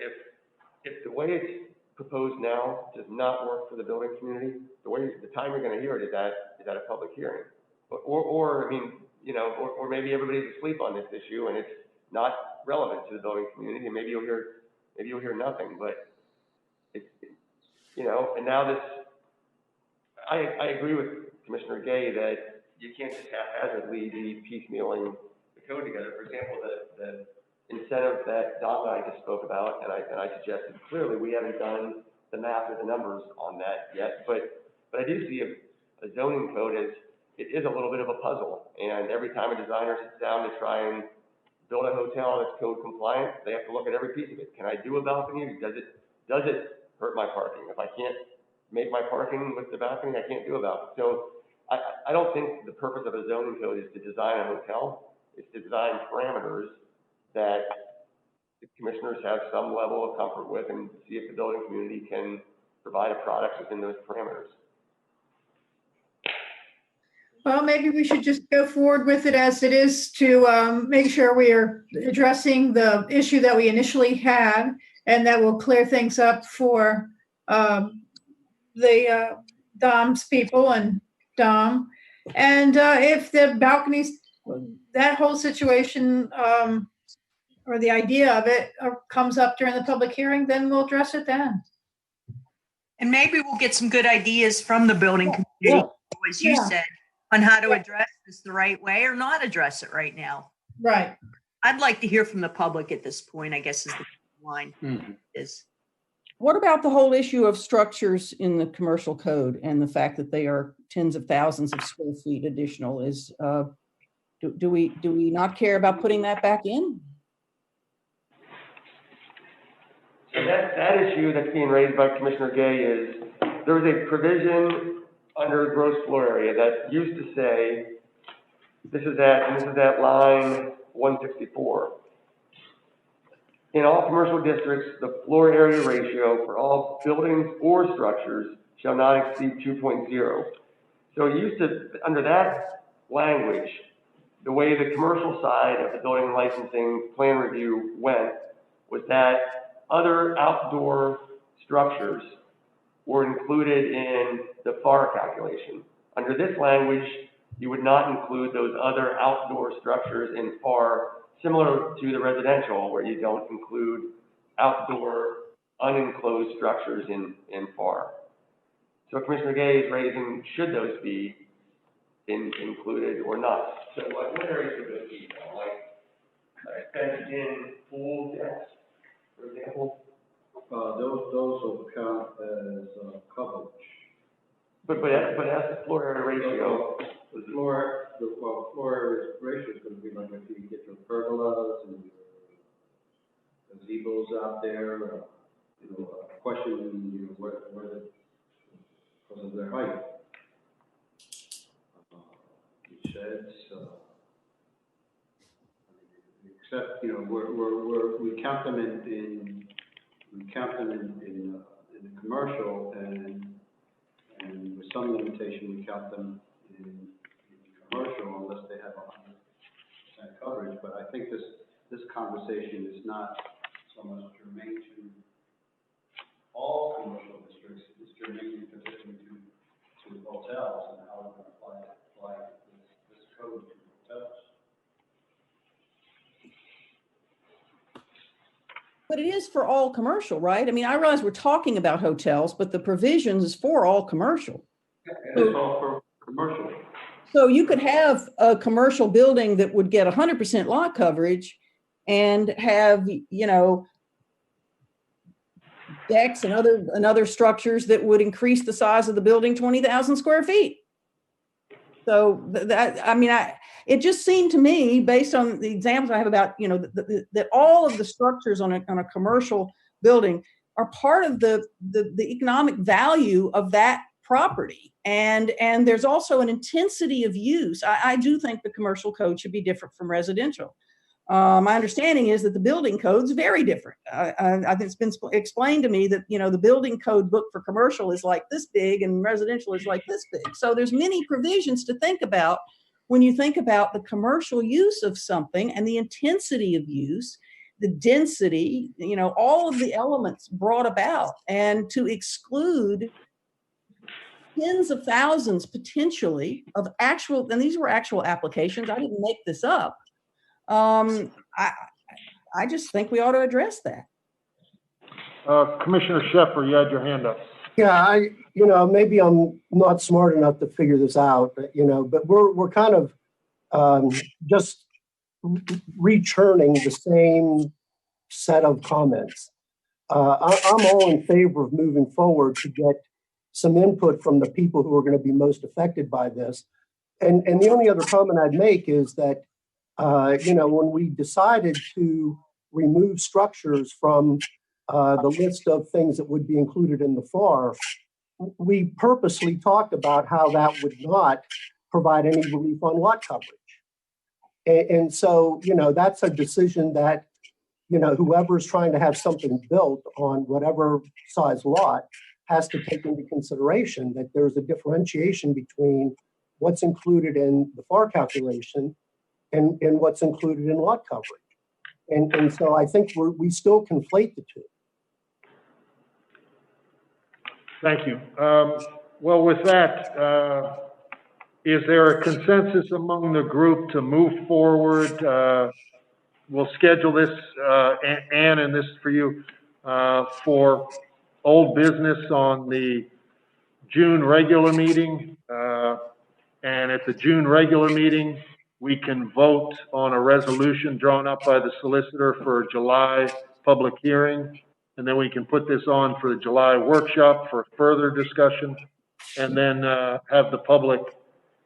if the way it's proposed now does not work for the building community, the time you're going to hear it is at a public hearing, or I mean, or maybe everybody's asleep on this issue and it's not relevant to the building community, and maybe you'll hear nothing. But and now this, I agree with Commissioner Gay that you can't just haphazardly be piecemealing the code together. For example, the incentive that Don and I just spoke about, and I suggested, clearly we haven't done the math or the numbers on that yet, but I do see a zoning code as, it is a little bit of a puzzle, and every time a designer sits down to try and build a hotel that's code compliant, they have to look at every piece of it. Can I do a balcony? Does it hurt my parking? If I can't make my parking with the balcony, I can't do a balcony. So I don't think the purpose of a zoning code is to design a hotel. It's to design parameters that the commissioners have some level of comfort with, and see if the building community can provide a product within those parameters. Well, maybe we should just go forward with it as it is to make sure we are addressing the issue that we initially had, and that will clear things up for the Dom's people and Dom. And if the balconies, that whole situation or the idea of it comes up during the public hearing, then we'll address it then. And maybe we'll get some good ideas from the building community, as you said, on how to address this the right way or not address it right now. Right. I'd like to hear from the public at this point, I guess is the line. Is What about the whole issue of structures in the commercial code and the fact that they are tens of thousands of square feet additional? Is do we not care about putting that back in? So that issue that's being raised by Commissioner Gay is, there was a provision under gross floor area that used to say, this is at line 164. In all commercial districts, the floor area ratio for all buildings or structures shall not exceed 2.0. So it used to, under that language, the way the commercial side of the building licensing plan review went was that other outdoor structures were included in the FAR calculation. Under this language, you would not include those other outdoor structures in FAR, similar to the residential, where you don't include outdoor unenclosed structures in FAR. So Commissioner Gay is raising, should those be included or not? So what areas would those be? Like fenced-in pool decks, for example? Those will count as coverage. But as the floor area ratio. The floor area ratio is going to be like if you get your pergolas and gazebos out there, questioning, whether because of their height. Sheds, except we count them in the commercial, and with some limitation we count them in commercial unless they have 100% coverage. But I think this conversation is not so much germane to all commercial districts. It's germane particularly to hotels and how we're going to apply this code to hotels. But it is for all commercial, right? I mean, I realize we're talking about hotels, but the provisions is for all commercial. It's all for commercial. So you could have a commercial building that would get 100% lot coverage and have, decks and other structures that would increase the size of the building 20,000 square feet. So it just seemed to me, based on the examples I have about, that all of the structures on a commercial building are part of the economic value of that property. And there's also an intensity of use. I do think the commercial code should be different from residential. My understanding is that the building code's very different. I think it's been explained to me that, the building code book for commercial is like this big and residential is like this big. So there's many provisions to think about when you think about the commercial use of something and the intensity of use, the density, all of the elements brought about, and to exclude tens of thousands potentially of actual, and these were actual applications. I didn't make this up. I just think we ought to address that. Commissioner Sheffer, you had your hand up. Yeah, maybe I'm not smart enough to figure this out, but we're kind of just returning the same set of comments. I'm all in favor of moving forward to get some input from the people who are going to be most affected by this. And the only other comment I'd make is that, when we decided to remove structures from the list of things that would be included in the FAR, we purposely talked about how that would not provide any relief on lot coverage. And so, that's a decision that, whoever's trying to have something built on whatever size lot has to take into consideration that there's a differentiation between what's included in the FAR calculation and what's included in lot coverage. And so I think we still conflate the two. Thank you. Well, with that, is there a consensus among the group to move forward? We'll schedule this, Ann, and this is for you, for old business on the June regular meeting. And at the June regular meeting, we can vote on a resolution drawn up by the solicitor for a July public hearing. And then we can put this on for the July workshop for further discussion, and then have the public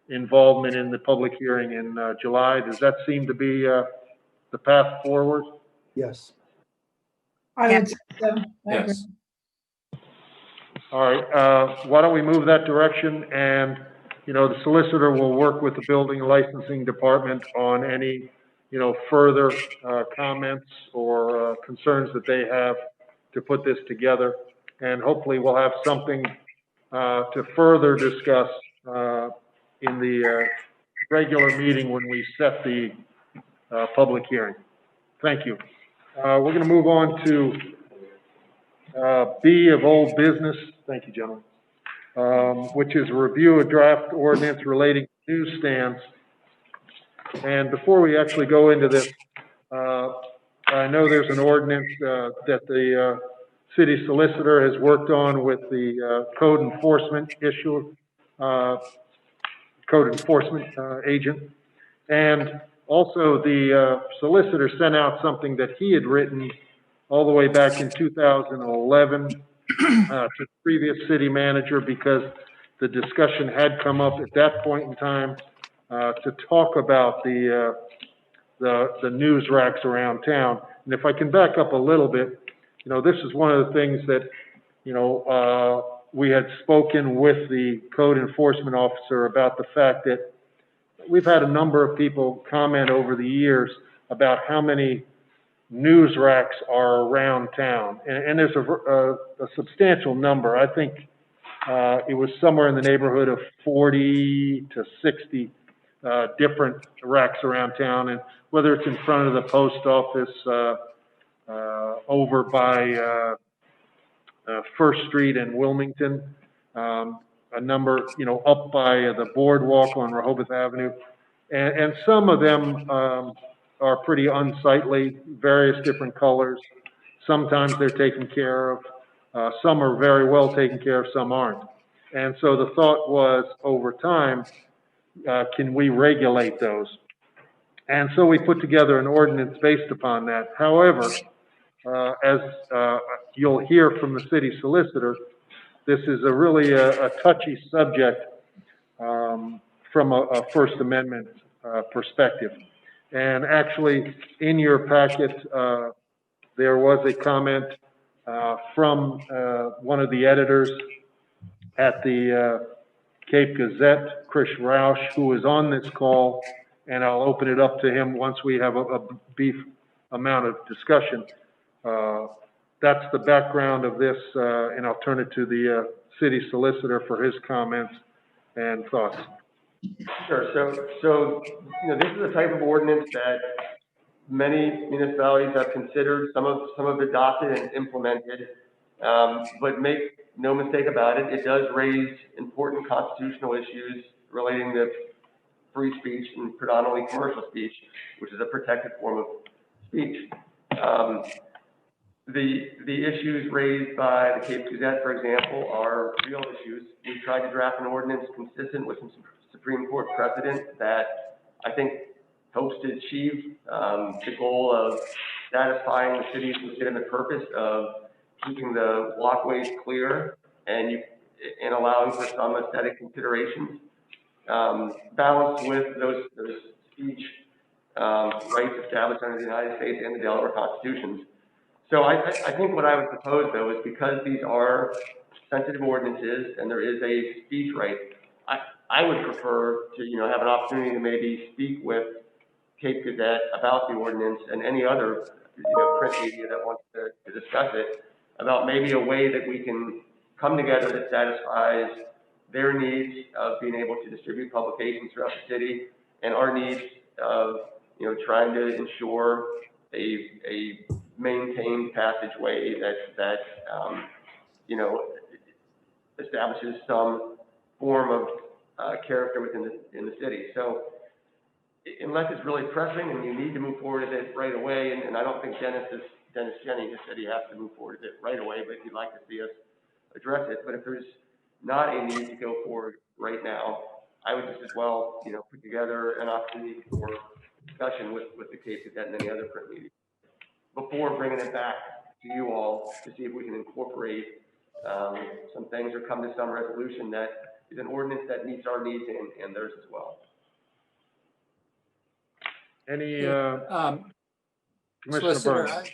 involvement in the public hearing in July. Does that seem to be the path forward? Yes. I would say so. I agree. Yes. All right, why don't we move that direction? And, you know, the solicitor will work with the building licensing department on any, you know, further comments or concerns that they have to put this together. And hopefully we'll have something to further discuss in the regular meeting when we set the public hearing. Thank you. We're going to move on to B of old business. Thank you, gentlemen. Which is a review of draft ordinance relating to newsstands. And before we actually go into this, I know there's an ordinance that the city solicitor has worked on with the code enforcement agent. And also the solicitor sent out something that he had written all the way back in 2011 to the previous city manager, because the discussion had come up at that point in time to talk about the news racks around town. And if I can back up a little bit, you know, this is one of the things that, you know, we had spoken with the code enforcement officer about the fact that we've had a number of people comment over the years about how many news racks are around town. And there's a substantial number. I think it was somewhere in the neighborhood of 40 to 60 different racks around town. And whether it's in front of the post office, over by First Street and Wilmington, a number, you know, up by the boardwalk on Rehoboth Avenue. And some of them are pretty unsightly, various different colors. Sometimes they're taken care of. Some are very well taken care of, some aren't. And so the thought was, over time, can we regulate those? And so we put together an ordinance based upon that. However, as you'll hear from the city solicitor, this is a really a touchy subject from a First Amendment perspective. And actually, in your packet, there was a comment from one of the editors at the Cape Gazette, Chris Roush, who is on this call, and I'll open it up to him once we have a brief amount of discussion. That's the background of this, and I'll turn it to the city solicitor for his comments and thoughts. Sure. So you know, this is a type of ordinance that many municipalities have considered. Some have adopted and implemented. But make no mistake about it, it does raise important constitutional issues relating to free speech and predominantly commercial speech, which is a protected form of speech. The issues raised by the Cape Gazette, for example, are real issues. We tried to draft an ordinance consistent with some Supreme Court precedent that I think hopes to achieve the goal of satisfying the city's legitimate purpose of keeping the walkways clear and allowing for some aesthetic considerations, balanced with those speech rights established under the United States and the Delaware Constitutions. So I think what I would propose, though, is because these are sensitive ordinances and there is a speech right, I would prefer to, you know, have an opportunity to maybe speak with Cape Gazette about the ordinance and any other, you know, print media that wants to discuss it, about maybe a way that we can come together that satisfies their needs of being able to distribute publications throughout the city, and our needs of, you know, trying to ensure a maintained passageway that you know, establishes some form of character in the city. So unless it's really pressing and you need to move forward with it right away, and I don't think Dennis Jennings just said he has to move forward with it right away, but he'd like to see us address it. But if there's not a need to go forward right now, I would just as well, you know, put together an opportunity for discussion with the Cape Cadet and any other print media before bringing it back to you all to see if we can incorporate some things or come to some resolution that is an ordinance that meets our needs and theirs as well. Any, Commissioner Solicitor, Burns?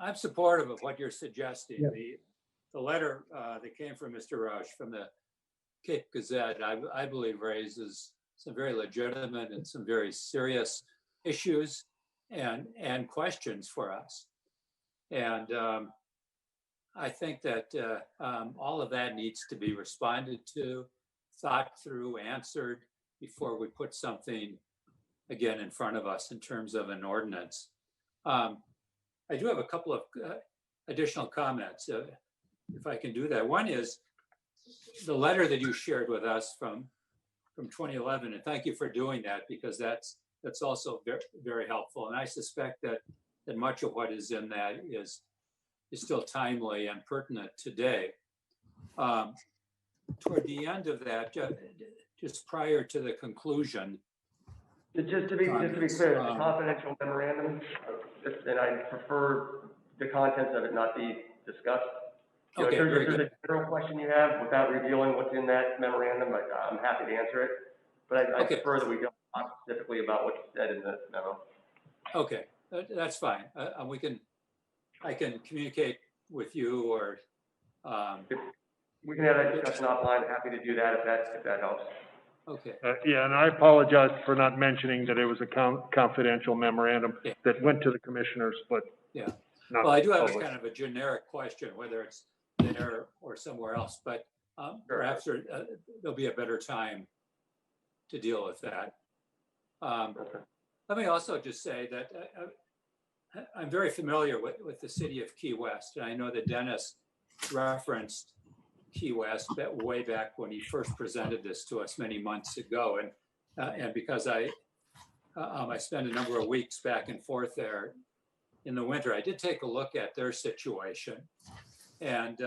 I'm supportive of what you're suggesting. Yeah. The letter that came from Mr. Roush from the Cape Gazette, I believe raises some very legitimate and some very serious issues and questions for us. And I think that all of that needs to be responded to, thought through, answered before we put something again in front of us in terms of an ordinance. I do have a couple of additional comments, if I can do that. One is the letter that you shared with us from 2011, and thank you for doing that, because that's also very, very helpful. And I suspect that much of what is in that is still timely and pertinent today. Toward the end of that, just prior to the conclusion. Just to be clear, it's a confidential memorandum, and I prefer the contents of it not be discussed. You know, Okay, if there's a general question you have without revealing what's in that memorandum, I'm happy to answer it. But I prefer that we don't talk specifically about what's said in the memo. Okay, that's fine. I can communicate with you, or we can have that discussion offline. Happy to do that if that helps. okay. Yeah, and I apologize for not mentioning that it was a confidential memorandum that went to the commissioners, but Yeah. not Well, I do have a public. kind of a generic question, whether it's there or somewhere else, but perhaps there'll be a better time to deal with that. Let me also just say that I'm very familiar with the city of Key West, and I know that Dennis referenced Key West way back when he first presented this to us many months ago, and because I spent a number of weeks back and forth there in the winter, I did take a look at their situation, and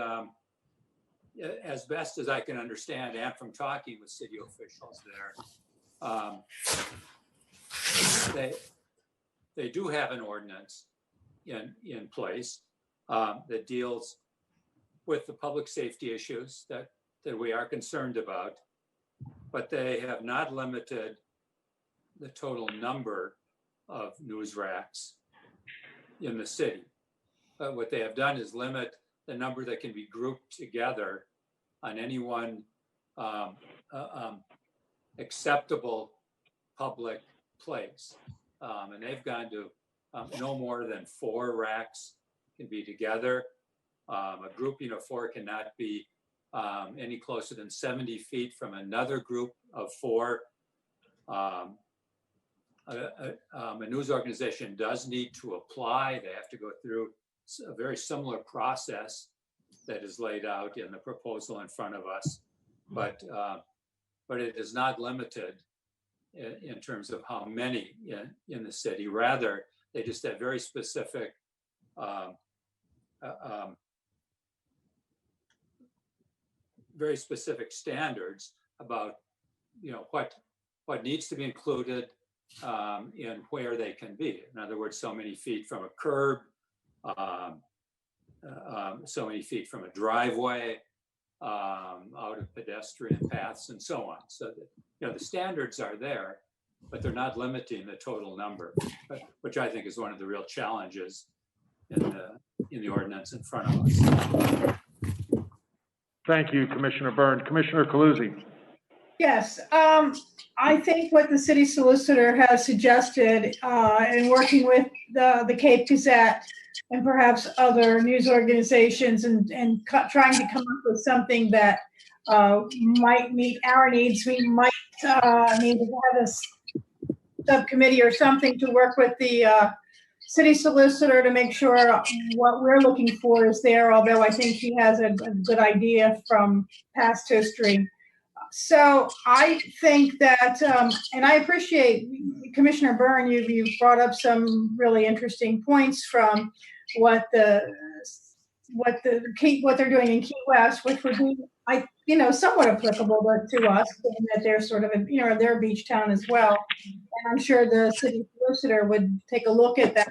as best as I can understand, and from talking with city officials there, they do have an ordinance in place that deals with the public safety issues that we are concerned about, but they have not limited the total number of news racks in the city. What they have done is limit the number that can be grouped together on any one acceptable public place. And they've gone to no more than 4 racks can be together. A grouping of 4 cannot be any closer than 70 feet from another group of 4. A news organization does need to apply. They have to go through a very similar process that is laid out in the proposal in front of us, but it is not limited in terms of how many in the city. Rather, they just have very specific standards about, you know, what needs to be included in where they can be. In other words, so many feet from a curb, so many feet from a driveway, out of pedestrian paths, and so on. So that, you know, the standards are there, but they're not limiting the total number, which I think is one of the real challenges in the ordinance in front of us. Thank you, Commissioner Byrne. Commissioner Coluzzi. Yes, I think what the city solicitor has suggested, in working with the Cape Gazette and perhaps other news organizations and trying to come up with something that might meet our needs, we might need to have a subcommittee or something to work with the city solicitor to make sure what we're looking for is there, although I think he has a good idea from past history. So I think that, and I appreciate Commissioner Byrne, you brought up some really interesting points from what they're doing in Key West, which would be, somewhat applicable to us, given that they're sort of, they're a beach town as well. And I'm sure the city solicitor would take a look at that.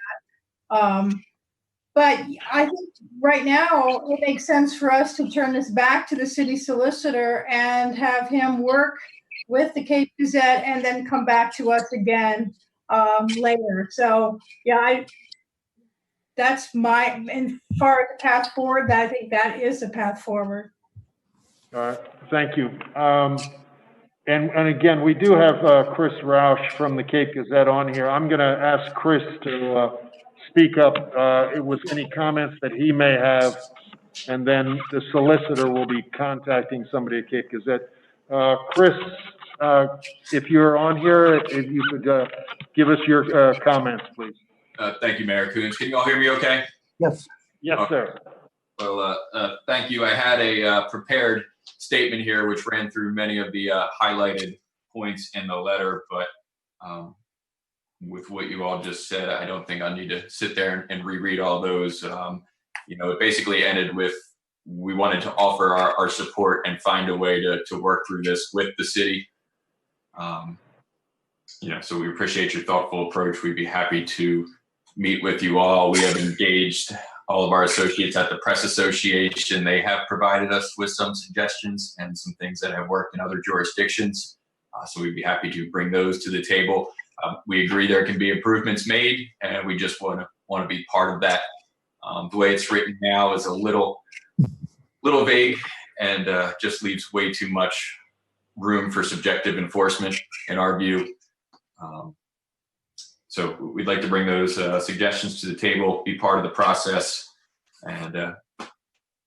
But I think right now it makes sense for us to turn this back to the city solicitor and have him work with the Cape Gazette and then come back to us again later. So yeah, that's and far as the path forward, I think that is the path forward. All right, thank you. And again, we do have Chris Roush from the Cape Gazette on here. I'm going to ask Chris to speak up with any comments that he may have, and then the solicitor will be contacting somebody at Cape Gazette. Chris, if you're on here, if you could give us your comments, please. Thank you, Mayor Coons. Can you all hear me okay? Yes. Yes, sir. Well, thank you. I had a prepared statement here which ran through many of the highlighted points in the letter, but with what you all just said, I don't think I need to sit there and reread all those. It basically ended with, we wanted to offer our support and find a way to work through this with the city. So we appreciate your thoughtful approach. We'd be happy to meet with you all. We have engaged all of our associates at the Press Association. They have provided us with some suggestions and some things that have worked in other jurisdictions. So we'd be happy to bring those to the table. We agree there can be improvements made, and we just want to be part of that. The way it's written now is a little vague and just leaves way too much room for subjective enforcement in our view. So we'd like to bring those suggestions to the table, be part of the process, and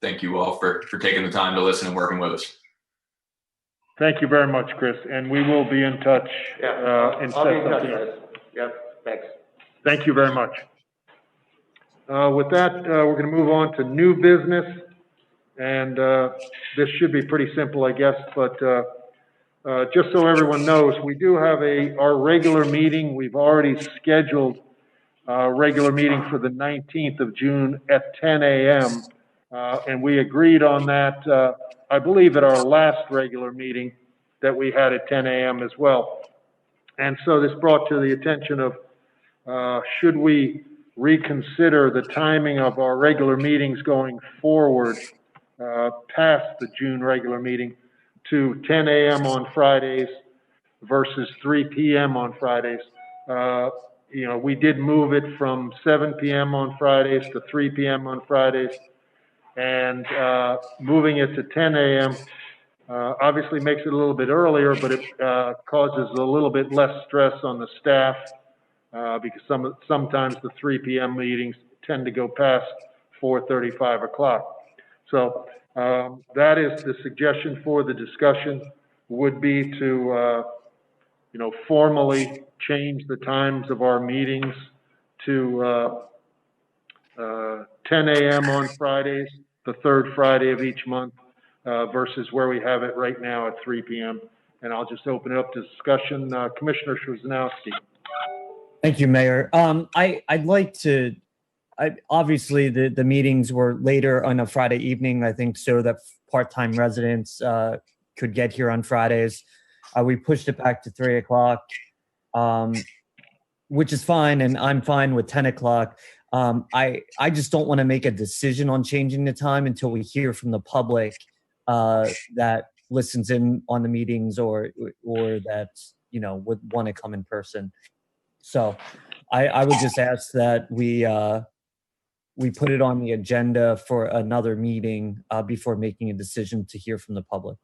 thank you all for taking the time to listen and working with us. Thank you very much, Chris, and we will be in touch. I'll be in touch, guys. Yep, thanks. Thank you very much. With that, we're going to move on to new business, and this should be pretty simple, I guess, but just so everyone knows, we do have our regular meeting. We've already scheduled a regular meeting for the 19th of June at 10 a.m., and we agreed on that, I believe, at our last regular meeting that we had at 10 a.m. as well. And so this brought to the attention of should we reconsider the timing of our regular meetings going forward past the June regular meeting to 10 a.m. on Fridays versus 3 p.m. on Fridays. We did move it from 7 p.m. on Fridays to 3 p.m. on Fridays, and moving it to 10 a.m. Obviously makes it a little bit earlier, but it causes a little bit less stress on the staff because sometimes the 3 p.m. meetings tend to go past 4:30, 5 o'clock. So that is the suggestion for the discussion, would be to formally change the times of our meetings to 10 a.m. on Fridays, the third Friday of each month, versus where we have it right now at 3 p.m. And I'll just open it up to discussion. Commissioner Szymanowski. Thank you, Mayor. I'd like to, obviously the meetings were later on a Friday evening, I think, so that part-time residents could get here on Fridays. We pushed it back to 3 o'clock, which is fine, and I'm fine with 10 o'clock. I just don't want to make a decision on changing the time until we hear from the public that listens in on the meetings or that would want to come in person. So I would just ask that we put it on the agenda for another meeting before making a decision to hear from the public.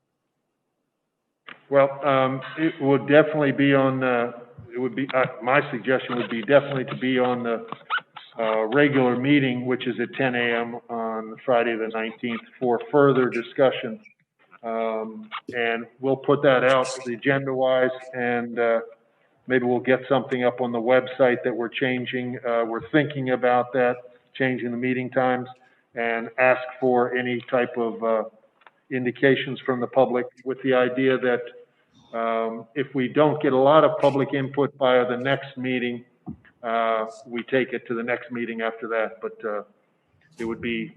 Well, it would definitely be on, it would be, my suggestion would be definitely to be on the, regular meeting, which is at 10 a.m. on Friday the 19th for further discussion. And we'll put that out agenda-wise, and, maybe we'll get something up on the website that we're changing. We're thinking about that, changing the meeting times, and ask for any type of, indications from the public, with the idea that if we don't get a lot of public input by the next meeting, we take it to the next meeting after that. But it would be,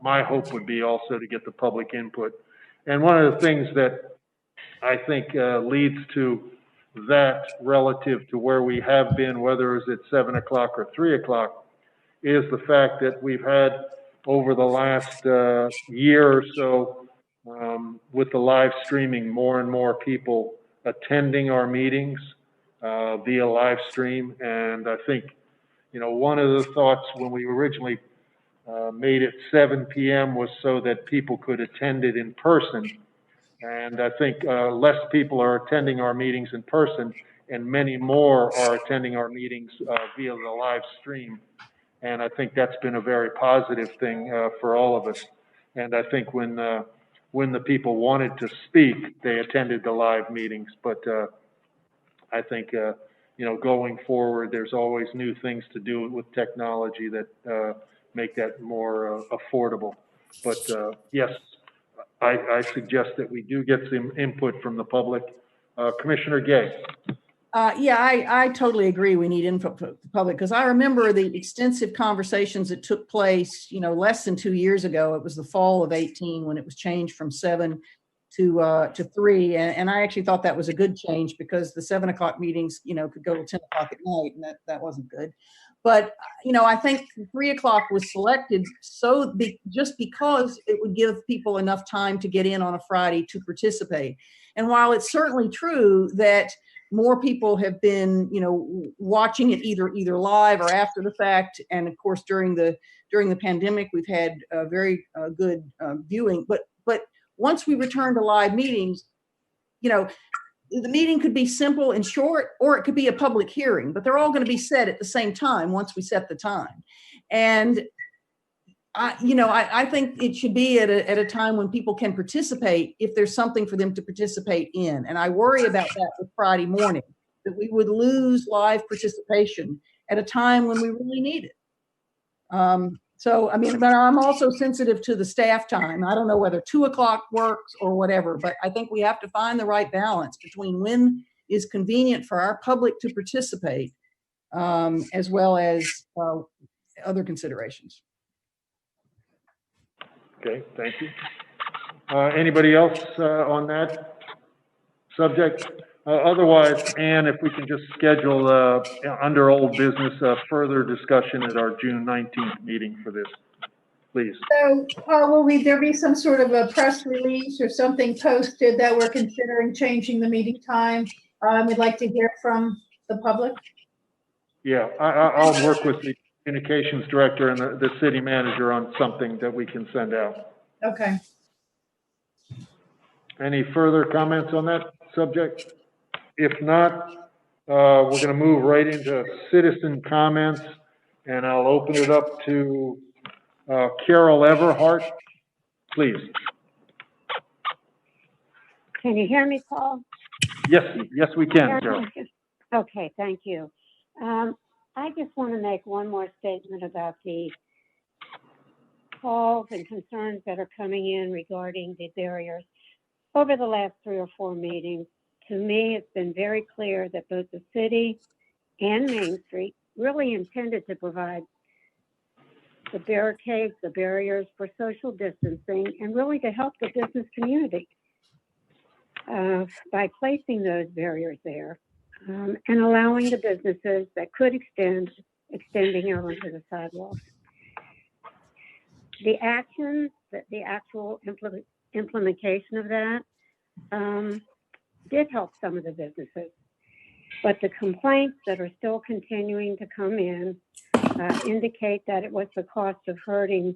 my hope would be also to get the public input. And one of the things that I think leads to that relative to where we have been, whether it's at 7 o'clock or 3 o'clock, is the fact that we've had over the last year or so, with the live streaming, more and more people attending our meetings via live stream. And I think, you know, one of the thoughts when we originally made it 7 p.m. was so that people could attend it in person. And I think less people are attending our meetings in person, and many more are attending our meetings via the live stream. And I think that's been a very positive thing for all of us. And I think when the people wanted to speak, they attended the live meetings. But I think, you know, going forward, there's always new things to do with technology that make that more affordable. But yes, I suggest that we do get some input from the public. Commissioner Gay. Yeah, I totally agree. We need input from the public, because I remember the extensive conversations that took place, you know, less than 2 years ago. It was the fall of 18 when it was changed from 7 to 3. And I actually thought that was a good change, because the 7 o'clock meetings, you know, could go to 10 o'clock at night, and that wasn't good. But, you know, I think 3 o'clock was selected just because it would give people enough time to get in on a Friday to participate. And while it's certainly true that more people have been, you know, watching it either live or after the fact, and of course during the pandemic we've had very good viewing. But once we return to live meetings, you know, the meeting could be simple and short, or it could be a public hearing, but they're all going to be set at the same time once we set the time. And I think it should be at a time when people can participate, if there's something for them to participate in. And I worry about that with Friday morning, that we would lose live participation at a time when we really need it. So, I mean, but I'm also sensitive to the staff time. I don't know whether 2 o'clock works or whatever, but I think we have to find the right balance between when is convenient for our public to participate, as well as other considerations. Okay, thank you. Anybody else on that subject? Otherwise, Ann, if we can just schedule under old business further discussion at our June 19th meeting for this, please. So will there be some sort of a press release or something posted that we're considering changing the meeting time? We'd like to hear from the public. Yeah, I'll work with the communications director and the city manager on something that we can send out. Okay. Any further comments on that subject? If not, we're going to move right into citizen comments, and I'll open it up to Carol Everhart, please. Can you hear me, Paul? Yes, we can, Carol. Okay, thank you. I just want to make one more statement about the calls and concerns that are coming in regarding the barriers. Over the last 3 or 4 meetings, to me, it's been very clear that both the city and Main Street really intended to provide the barricades, the barriers for social distancing, and really to help the business community by placing those barriers there and allowing the businesses that could extending out onto the sidewalks. The actions, the actual implementation of that did help some of the businesses, but the complaints that are still continuing to come in indicate that it was the cost of hurting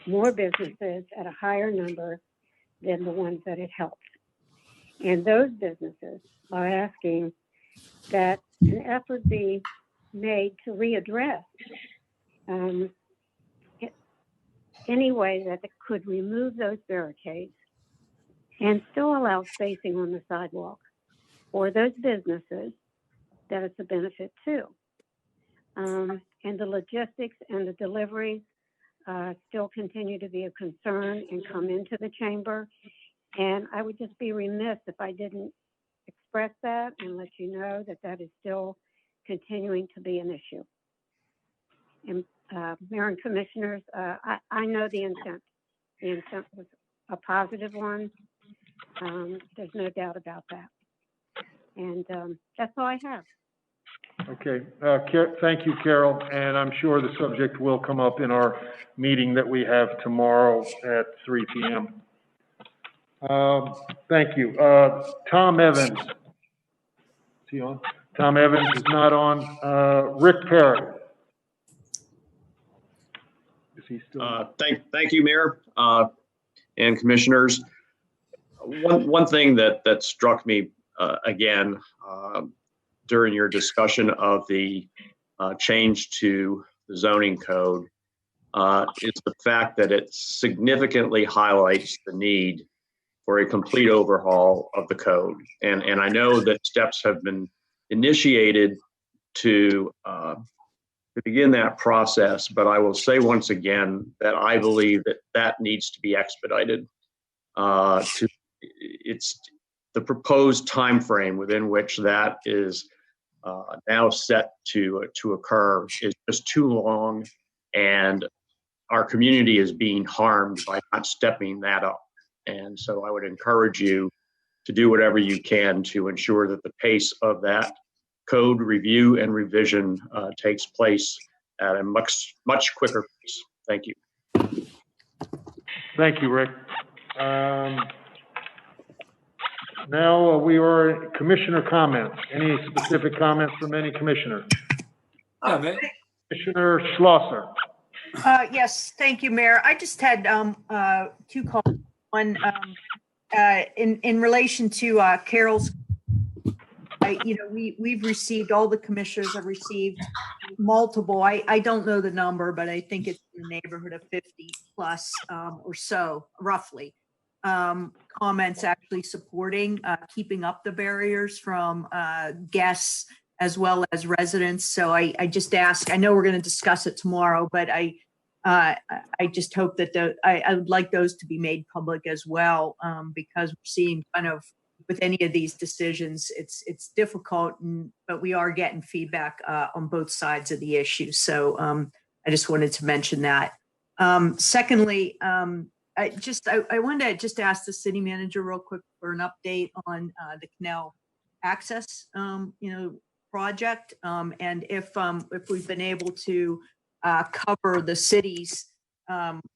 more businesses at a higher number than the ones that it helped. And those businesses are asking that an effort be made to readdress any way that it could remove those barricades and still allow spacing on the sidewalk for those businesses that it's a benefit to. And the logistics and the deliveries still continue to be a concern and come into the chamber. And I would just be remiss if I didn't express that and let you know that that is still continuing to be an issue. And Mayor and Commissioners, I know the intent. The intent was a positive one. There's no doubt about that. And that's all I have. Okay, thank you, Carol, and I'm sure the subject will come up in our meeting that we have tomorrow at 3 p.m. Thank you. Tom Evans. Is he on? Tom Evans is not on. Rick Perry. Is he still on? Thank you, Mayor and Commissioners. One thing that struck me again during your discussion of the change to the zoning code is the fact that it significantly highlights the need for a complete overhaul of the code. And I know that steps have been initiated to begin that process, but I will say once again that I believe that needs to be expedited. It's the proposed time frame within which that is now set to occur is just too long, and our community is being harmed by not stepping that up. And so I would encourage you to do whatever you can to ensure that the pace of that code review and revision takes place at a much quicker pace. Thank you. Thank you, Rick. Now we are commissioner comments. Any specific comments from any commissioner? Commissioner Schlosser. Yes, thank you, Mayor. I just had two calls. One in relation to Carol's. We've received, all the commissioners have received multiple. I don't know the number, but I think it's in the neighborhood of 50 plus or so, roughly. Comments actually supporting keeping up the barriers from guests as well as residents. So I just ask, I know we're going to discuss it tomorrow, but I just hope that I would like those to be made public as well, because we're seeing kind of with any of these decisions, it's difficult, but we are getting feedback on both sides of the issue. So I just wanted to mention that. Secondly, I wanted to just ask the city manager real quick for an update on the canal access, project, and if we've been able to cover the city's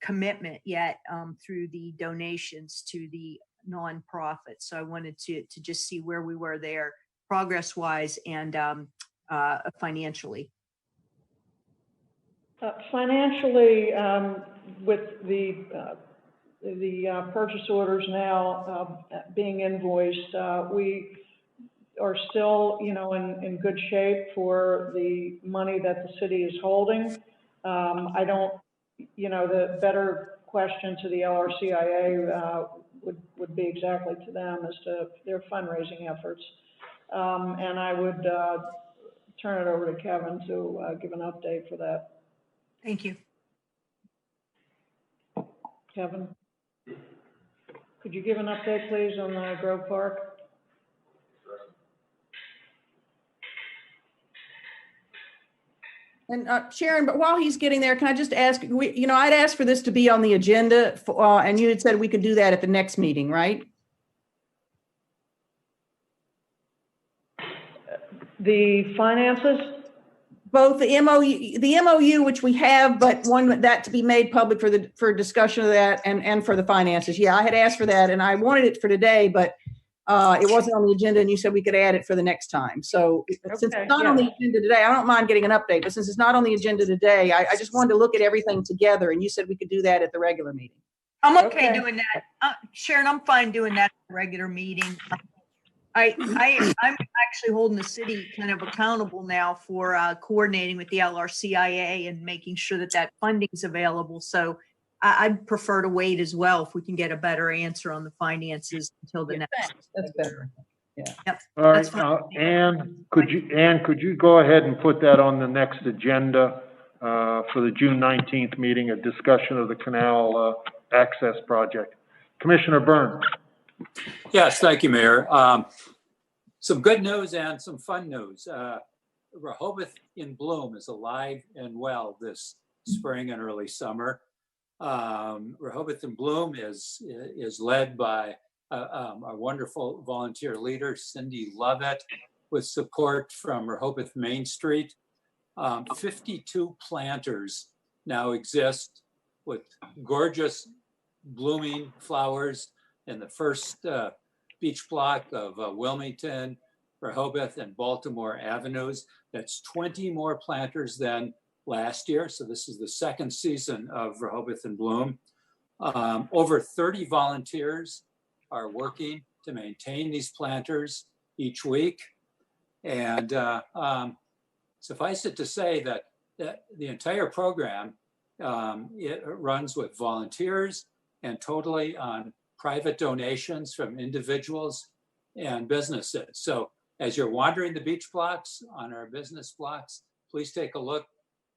commitment yet through the donations to the nonprofit. So I wanted to just see where we were there, progress-wise and financially. Financially, with the purchase orders now being invoiced, we are still, in good shape for the money that the city is holding. I don't, the better question to the LRCIA would be exactly to them as to their fundraising efforts. And I would turn it over to Kevin to give an update for that. Thank you. Kevin, could you give an update, please, on Grove Park? And Sharon, but while he's getting there, can I just ask, I'd asked for this to be on the agenda and you had said we could do that at the next meeting, right? The finances? Both the MOU, which we have, but one that to be made public for discussion of that and for the finances. Yeah, I had asked for that and I wanted it for today, but it wasn't on the agenda and you said we could add it for the next time. So since it's not on the agenda today, I don't mind getting an update, but since it's not on the agenda today, I just wanted to look at everything together and you said we could do that at the regular meeting. I'm okay doing that. Sharon, I'm fine doing that at the regular meeting. I'm actually holding the city kind of accountable now for coordinating with the LRCIA and making sure that that funding's available. So I'd prefer to wait as well if we can get a better answer on the finances until the next. That's better. Yeah. Yep. All That's right, fine. Ann, could you go ahead and put that on the next agenda for the June 19th meeting, a discussion of the canal access project? Commissioner Byrne. Yes, thank you, Mayor. Some good news and some fun news. Rehoboth in Bloom is alive and well this spring and early summer. Rehoboth in Bloom is led by a wonderful volunteer leader, Cindy Lovett, with support from Rehoboth Main Street. 52 planters now exist with gorgeous blooming flowers in the first beach block of Wilmington, Rehoboth, and Baltimore Avenues. That's 20 more planters than last year. So this is the second season of Rehoboth in Bloom. Over 30 volunteers are working to maintain these planters each week. And suffice it to say that the entire program, it runs with volunteers and totally on private donations from individuals and businesses. So as you're wandering the beach blocks on our business blocks, please take a look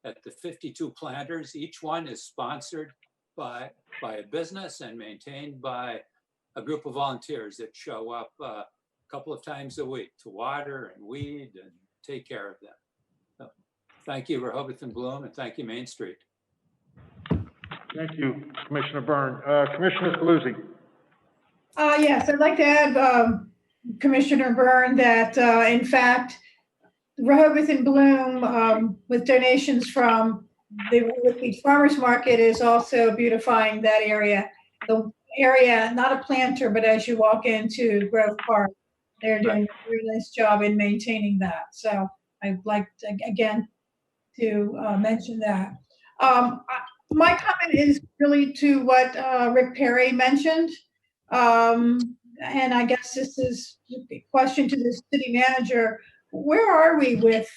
at the 52 planters. Each one is sponsored by a business and maintained by a group of volunteers that show up a couple of times a week to water and weed and take care of them. So, thank you, Rehoboth in Bloom, and thank you, Main Street. Thank you, Commissioner Byrne. Commissioner Paluzzi. Yes, I'd like to add, Commissioner Byrne, that in fact, Rehoboth in Bloom, with donations from the Woodfeed Farmers Market, is also beautifying that area. The area, not a planter, but as you walk into Grove Park, they're doing a really nice job in maintaining that. So I'd like to, again, to mention that. My comment is really to what Rick Perry mentioned. And I guess this is a question to the city manager. Where are we with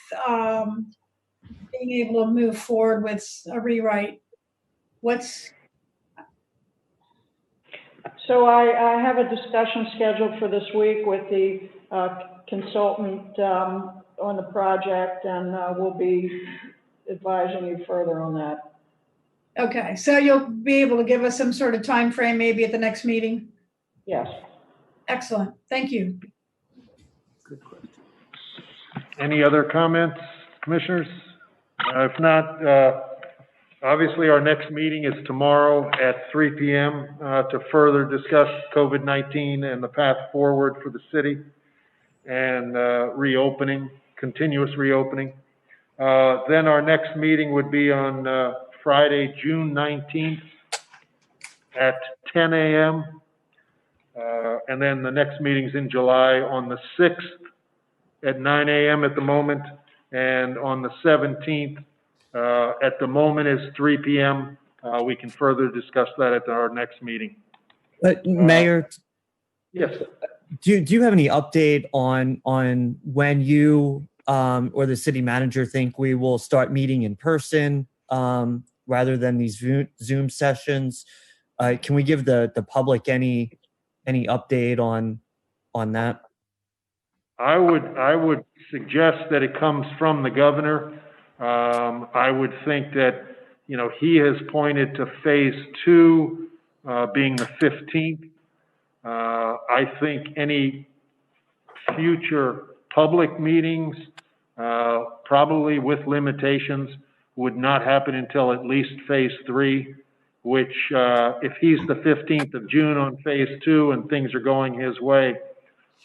being able to move forward with a rewrite? So I have a discussion scheduled for this week with the consultant on the project, and we'll be advising you further on that. Okay, so you'll be able to give us some sort of time frame maybe at the next meeting? Yes. Excellent, thank you. Good question. Any other comments, commissioners? If not, obviously our next meeting is tomorrow at 3 p.m. To further discuss COVID-19 and the path forward for the city and reopening, continuous reopening. Then our next meeting would be on Friday, June 19th at 10 a.m. And then the next meeting's in July on the 6th at 9 a.m. at the moment. And on the 17th, at the moment is 3 p.m. We can further discuss that at our next meeting. Mayor, yes. Do you have any update on when you or the city manager think we will start meeting in person rather than these Zoom sessions? Can we give the public any update on that? I would suggest that it comes from the governor. I would think that, he has pointed to phase 2 being the 15th. I think any future public meetings, probably with limitations, would not happen until at least phase 3, which if he's the 15th of June on phase 2 and things are going his way,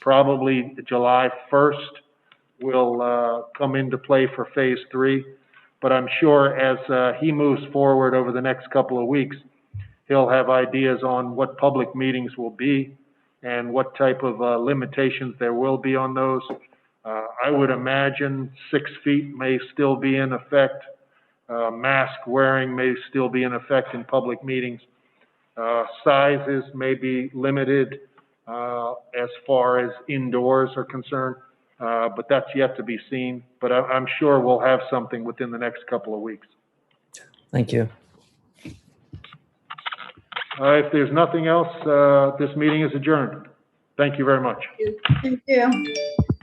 probably July 1st will come into play for phase 3. But I'm sure as he moves forward over the next couple of weeks, he'll have ideas on what public meetings will be and what type of limitations there will be on those. I would imagine 6 feet may still be in effect. Mask wearing may still be in effect in public meetings. Sizes may be limited as far as indoors are concerned, but that's yet to be seen. But I'm sure we'll have something within the next couple of weeks. Thank you. If there's nothing else, this meeting is adjourned. Thank you very much. Thank you.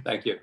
Thank you.